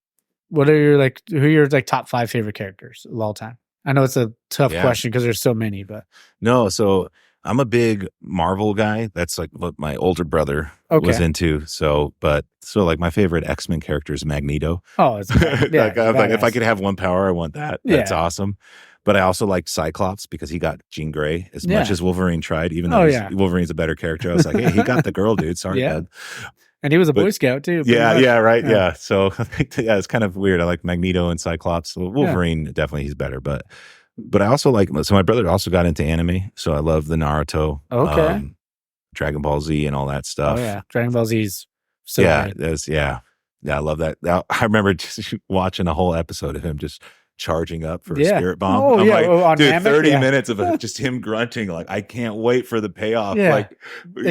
what are your who are your top 5 favorite characters of all time? I know it's a tough question because there's so many, but no. So I'm a big Marvel guy. That's like what my older brother was into. So like my favorite X-Men character is Magneto. Oh, it's if I could have one power, I want that. That's awesome. But I also liked Cyclops because he got Jean Grey as much as Wolverine tried, even though Wolverine's a better character. I was like, hey, he got the girl, dude. Sorry, bud. And he was a Boy Scout too. Right. Yeah. So it's kind of weird. I like Magneto and Cyclops. Wolverine, definitely he's better. But I also like, so my brother also got into anime. So I love the Naruto, Dragon Ball Z and all that stuff. Oh yeah. Dragon Ball Z's so great. Yeah, I love that. I remember just watching a whole episode of him just charging up for a spirit bomb. Oh, like, dude, 30 minutes of just him grunting. Like, I can't wait for the payoff. Yeah. Like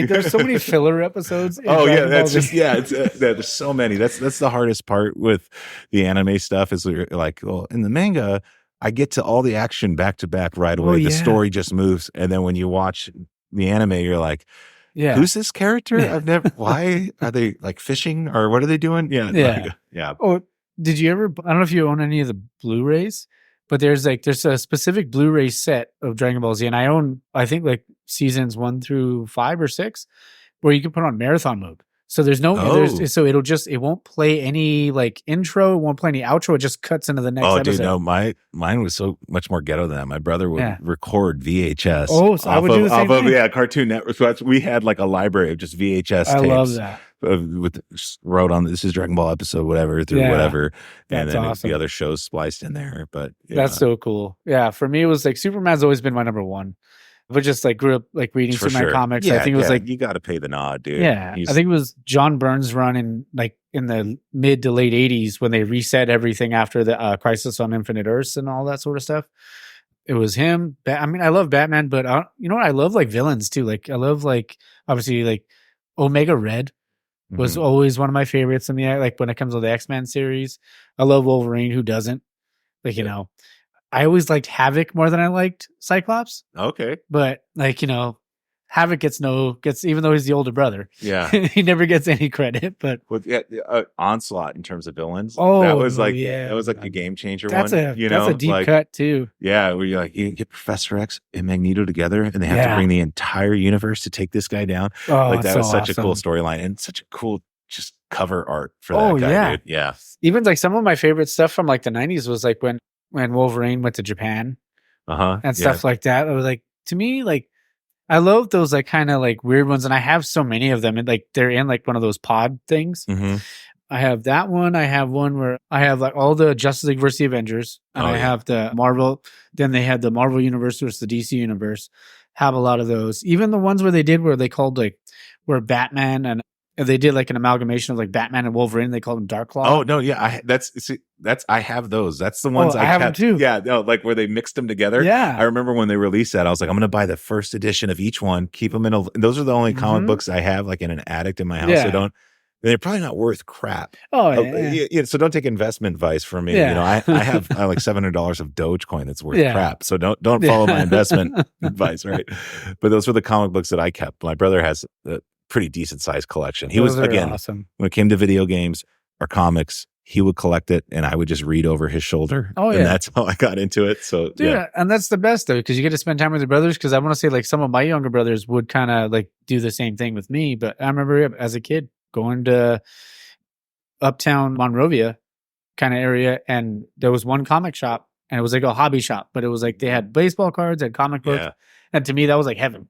there's so many filler episodes. That's just, there's so many. That's the hardest part with the anime stuff is like, well, in the manga, I get to all the action back to back right away. The story just moves. And then when you watch the anime, you're like, who's this character? Why are they like fishing or what are they doing? Oh, did you ever, I don't know if you own any of the Blu-rays, but there's a specific Blu-ray set of Dragon Ball Z, and I own, I think like seasons 1 through 5 or 6, where you can put on marathon mode. So there's so it won't play any like intro, it won't play any outro, it just cuts into the next episode. Dude, no, mine was so much more ghetto than that. My brother would record VHS. Oh, so I would do the same thing. Cartoon Network. So we had like a library of just VHS tapes. I love that. Wrote on this is Dragon Ball episode whatever through whatever, and then awesome. The other shows spliced in there. But that's so cool. Yeah, for me it was like Superman's always been my number one. But just like grew up like reading Superman comics. I think it was like you got to pay the nod, dude. Yeah, I think it was John Byrne's run in the mid to late '80s when they reset everything after the Crisis on Infinite Earths and all that sort of stuff. It was him. I mean, I love Batman, but you know what? I love like villains too. Like I love like obviously like Omega Red was always one of my favorites in the like when it comes to the X-Men series. I love Wolverine. Who doesn't? Like you know. I always liked Havoc more than I liked Cyclops. Okay. But like, you know, Havoc gets even though he's the older brother. Yeah. He never gets any credit, but with Onslaught in terms of villains. That was like a game changer that's one. That's a deep cut too. Yeah, where you're like, you get Professor X and Magneto together and they have to bring the entire universe to take this guy down. Oh, like that was such awesome. a cool storyline and such a cool just cover art for that guy, dude. Yeah. Even like some of my favorite stuff from like the 90s was like when Wolverine went to Japan and stuff like that. It was like, to me, like, I love those like kind of like weird ones. And I have so many of them and like, they're in like one of those pod things. I have that one. I have one where I have like all the Justice League versus the Avengers and I have the Marvel. Then they had the Marvel universe versus the DC universe. Have a lot of those. Even the ones where they did where they called like, where Batman and they did like an amalgamation of like Batman and Wolverine. They called them Dark Claw. Oh no, yeah, I have those. That's the ones I have them too. Yeah, no, like where they mixed them together. Yeah, I remember when they released that. I was like, I'm going to buy the first edition of each one. Keep them in those are the only comic books I have like in an attic in my house. Yeah. They're probably not worth crap. Oh yeah. So don't take investment advice from me. Yeah. You know, I have like $700 of Dogecoin that's worth crap. So don't follow my investment advice, right? But those were the comic books that I kept. My brother has a pretty decent sized collection. He was again awesome. When it came to video games or comics, he would collect it and I would just read over his shoulder. Oh yeah. And that's how I got into it. So dude, and that's the best though, because you get to spend time with your brothers. Because I want to say like some of my younger brothers would kind of like do the same thing with me. But I remember as a kid going to Uptown Monrovia kind of area, and there was one comic shop, and it was like a hobby shop, but it was like they had baseball cards and comic books, and to me that was like heaven.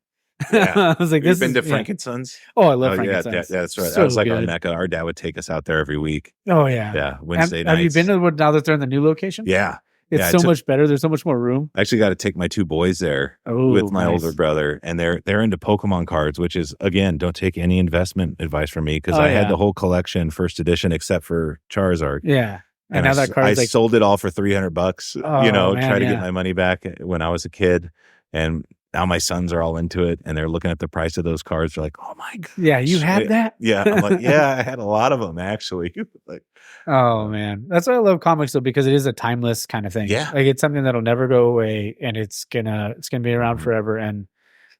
Yeah. I was like, "This been to Frankensons?" Oh, I love Frankensons. Yeah, that's right. So that was like good. our mecca. Our dad would take us out there every week. Oh yeah, yeah. Wednesday nights. Have you been to now that they're in the new location? Yeah. It's so much better. There's so much more room. I actually got to take my two boys there with my older brother, and they're into Pokemon cards, which is, again, don't take any investment advice from me because I had the whole collection first edition except for Charizard. Yeah. And now that card's I sold it all for $300, try to get my money back when I was a kid. And now my sons are all into it and they're looking at the price of those cards. They're like, oh my God. Yeah, you had that? Yeah. I'm like, yeah, I had a lot of them actually. Like, oh man. That's why I love comics though, because it is a timeless kind of thing. Yeah. Like it's something that'll never go away and it's gonna be around forever. And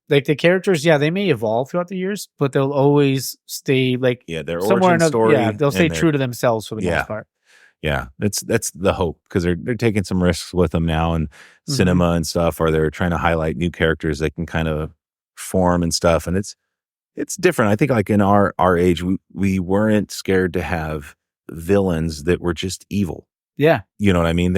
like the characters, they may evolve throughout the years, but they'll always stay like their origin story. Yeah, they'll stay true to themselves for the most part. Yeah, that's the hope because they're taking some risks with them now and cinema and stuff, or they're trying to highlight new characters they can kind of form and stuff. And it's different. I think like in our age, we weren't scared to have villains that were just evil. Yeah, you know what I mean.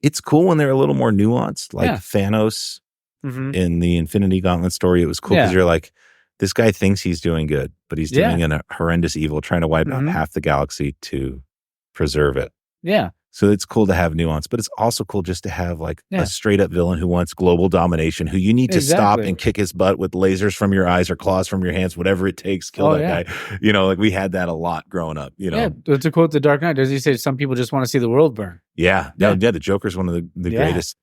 it's cool when they're a little more nuanced, like Thanos in the Infinity Gauntlet story. It was cool because you're like, this guy thinks he's doing good, but he's doing a horrendous evil, trying to wipe out half the galaxy to preserve it. Yeah. So it's cool to have nuance, but it's also cool just to have like a straight up villain who wants global domination, who you need to stop and kick his butt with lasers from your eyes or claws from your hands, whatever it takes, kill that guy. You know, like we had that a lot growing up, you know. Yeah, it's a quote, The Dark Knight. Does he say some people just want to see the world burn? Yeah. The Joker's one of the greatest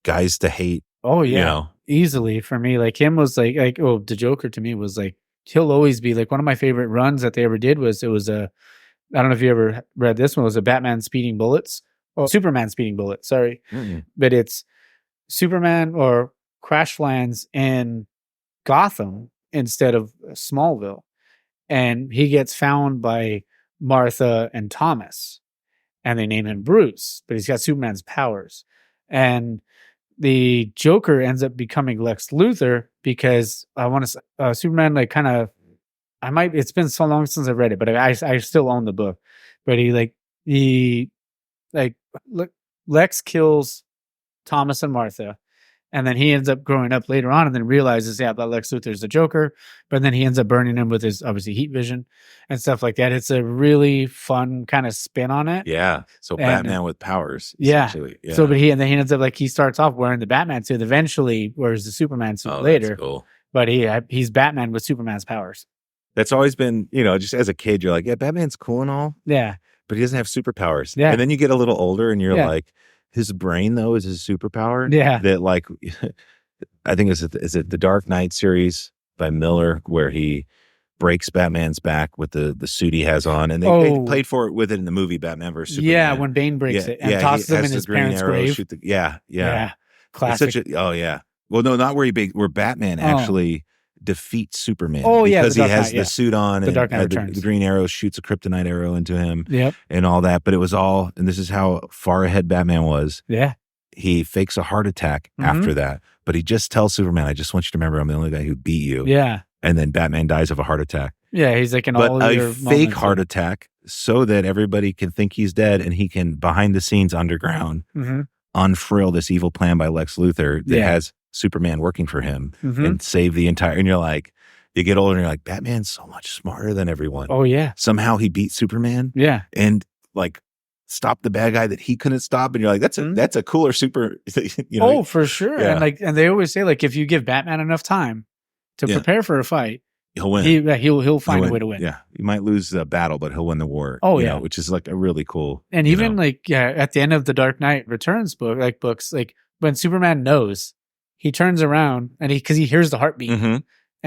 guys to hate. Oh, yeah. You know? Easily for me. Like him was like, the Joker to me was like, he'll always be like one of my favorite runs that they ever did was I don't know if you ever read this one, it was a Batman speeding bullets. Oh, Superman speeding bullets, sorry. But it's Superman or crash lands in Gotham instead of Smallville. And he gets found by Martha and Thomas. And they name him Bruce, but he's got Superman's powers. And the Joker ends up becoming Lex Luthor because I want to Superman like kind of it's been so long since I've read it, but I still own the book. But Lex kills Thomas and Martha, and then he ends up growing up later on and then realizes, that Lex Luthor's the Joker, but then he ends up burning him with his, obviously, heat vision and stuff like that. It's a really fun kind of spin on it. Yeah. So Batman with powers. Yeah. So, but then he ends up he starts off wearing the Batman suit, eventually wears the Superman suit later. That's cool. But he's Batman with Superman's powers. That's always been, just as a kid, you're like, yeah, Batman's cool and all. Yeah. But he doesn't have superpowers. Yeah. And then you get a little older and you're like, his brain, though, is his superpower. Yeah. That, like, I think is it the Dark Knight series by Miller, where he breaks Batman's back with the suit he has on. And they played for it with it in the movie Batman vs. Superman. Yeah, when Bane breaks it and tosses him in his parents' grave. Yeah. Classic. Well, no, not where Batman actually defeats Superman. Because he has the suit on, the Dark Knight and the Green Arrow shoots a kryptonite arrow into him. Yep. And all that. But it was all, and this is how far ahead Batman was. Yeah. He fakes a heart attack after that, but he just tells Superman, I just want you to remember I'm the only guy who beat you. Yeah. And then Batman dies of a heart attack. Yeah, he's like a fake heart attack so that everybody can think he's dead and he can, behind the scenes underground, unfurl this evil plan by Lex Luthor that has Superman working for him and save the entire, and you're like, you get older and you're like, Batman's so much smarter than everyone. Oh, yeah. Somehow he beat Superman. Yeah. And like stop the bad guy that he couldn't stop. And you're like, that's a cooler super, Oh, for sure. Yeah. And they always say, like, if you give Batman enough time to prepare for a fight, he'll win. He'll find a way to win. Yeah. He might lose the battle, but he'll win the war. Oh, yeah. Which is like a really cool. And even at the end of the Dark Knight Returns books, like when Superman knows, he turns around and because he hears the heartbeat and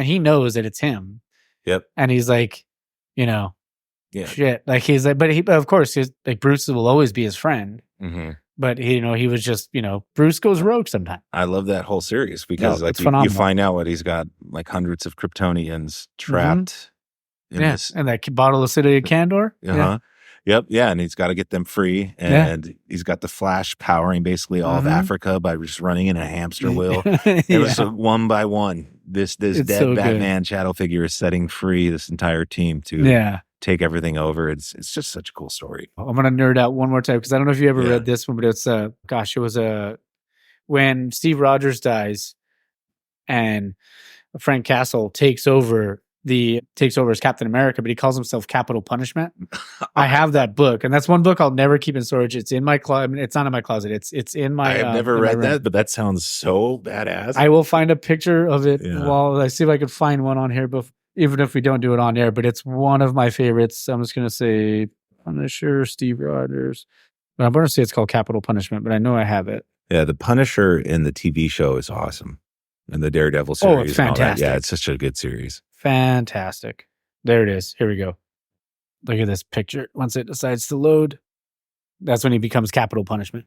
he knows that it's him. Yep. And he's like, shit. Like he's like, but of course, like Bruce will always be his friend. But he was just, Bruce goes rogue sometimes. I love that whole series because you find out what he's got, like hundreds of Kryptonians trapped in this. And that bottle of City of Candor. Yep. Yeah. And he's got to get them free. And he's got the Flash powering basically all of Africa by just running in a hamster wheel. It was one by one. This dead Batman shadow figure is setting free this entire team to take everything over. It's just such a cool story. I'm going to nerd out one more time because I don't know if you ever read this one, but it's it was when Steve Rogers dies and Frank Castle takes over as Captain America, but he calls himself Capital Punishment. I have that book, and that's one book I'll never keep in storage. It's in my closet. It's not in my closet. It's in my. I have never read that, but that sounds so badass. I will find a picture of it while I see if I could find one on here, even if we don't do it on air. But it's one of my favorites. I'm just gonna say Punisher, Steve Rogers. But I'm gonna say it's called Capital Punishment, but I know I have it. Yeah, the Punisher in the TV show is awesome, and the Daredevil series. Oh, it's fantastic. Yeah, it's such a good series. Fantastic. There it is. Here we go. Look at this picture. Once it decides to load, that's when he becomes Capital Punishment.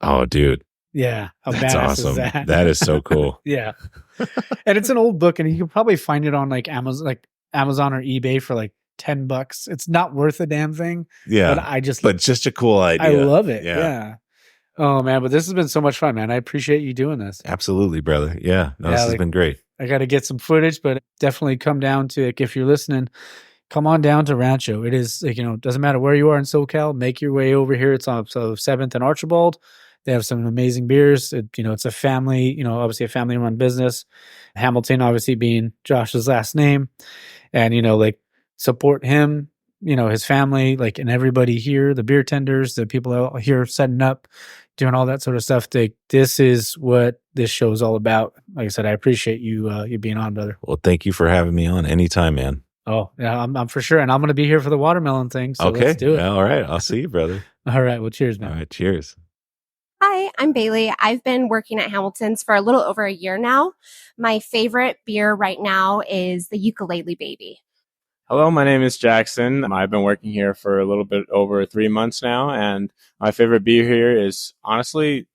Oh, dude. Yeah. That's awesome. That is so cool. Yeah. And it's an old book, and you can probably find it on like Amazon or eBay for like $10. It's not worth a damn thing. Yeah. But just a cool idea. I love it. Yeah. Oh man, but this has been so much fun, man. I appreciate you doing this. Absolutely, brother. Yeah. This has been great. I got to get some footage, but definitely come down to, like, if you're listening, come on down to Rancho. It is, like, doesn't matter where you are in SoCal, make your way over here. It's on 7th and Archibald. They have some amazing beers. It's a family, obviously a family-run business. Hamilton, obviously being Josh's last name, and like support him, his family, like, and everybody here, the beer tenders, the people out here setting up, doing all that sort of stuff. This is what this show is all about. Like I said, I appreciate you being on, brother. Well, thank you for having me on anytime, man. Oh yeah, I'm for sure, and I'm going to be here for the watermelon thing. So okay, let's do it. All right, I'll see you, brother. All right, well, cheers, man. All right, cheers. Hi, I'm Bailey. I've been working at Hamilton's for a little over a year now. My favorite beer right now is the Ukulele Baby. Hello, my name is Jackson. I've been working here for a little bit over 3 months now, and my favorite beer here is honestly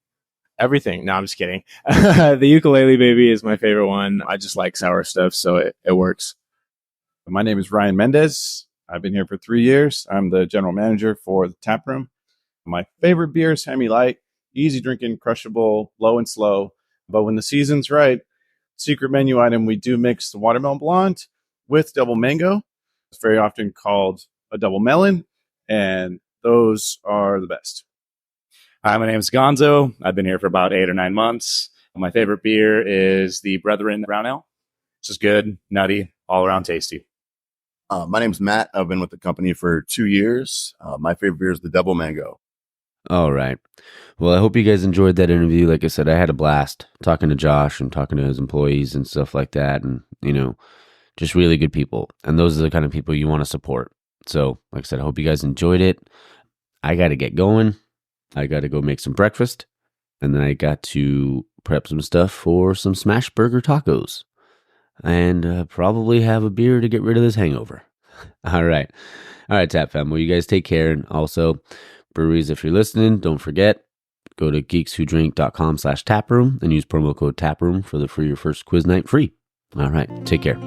everything. No, I'm just kidding. The Ukulele Baby is my favorite one. I just like sour stuff, so it works. My name is Ryan Mendez. I've been here for 3 years. I'm the general manager for the tap room. My favorite beer is Hemi Light. Easy drinking, crushable, low and slow. But when the season's right, secret menu item, we do mix the watermelon blonde with double mango. It's very often called a double melon, and those are the best. Hi, my name is Gonzo. I've been here for about 8 or 9 months. My favorite beer is the Brethren Brown Ale. It's just good, nutty, all around tasty. My name's Matt. I've been with the company for 2 years. My favorite beer is the double mango. All right. Well, I hope you guys enjoyed that interview. Like I said, I had a blast talking to Josh and talking to his employees and stuff like that. And, just really good people. And those are the kind of people you want to support. So, like I said, I hope you guys enjoyed it. I got to get going. I got to go make some breakfast. And then I got to prep some stuff for some smash burger tacos. And probably have a beer to get rid of this hangover. All right. All right, Tap Fam. Well, you guys take care. And also, breweries, if you're listening, don't forget, go to geekswhodrink.com/taproom and use promo code taproom for your first quiz night free. All right. Take care.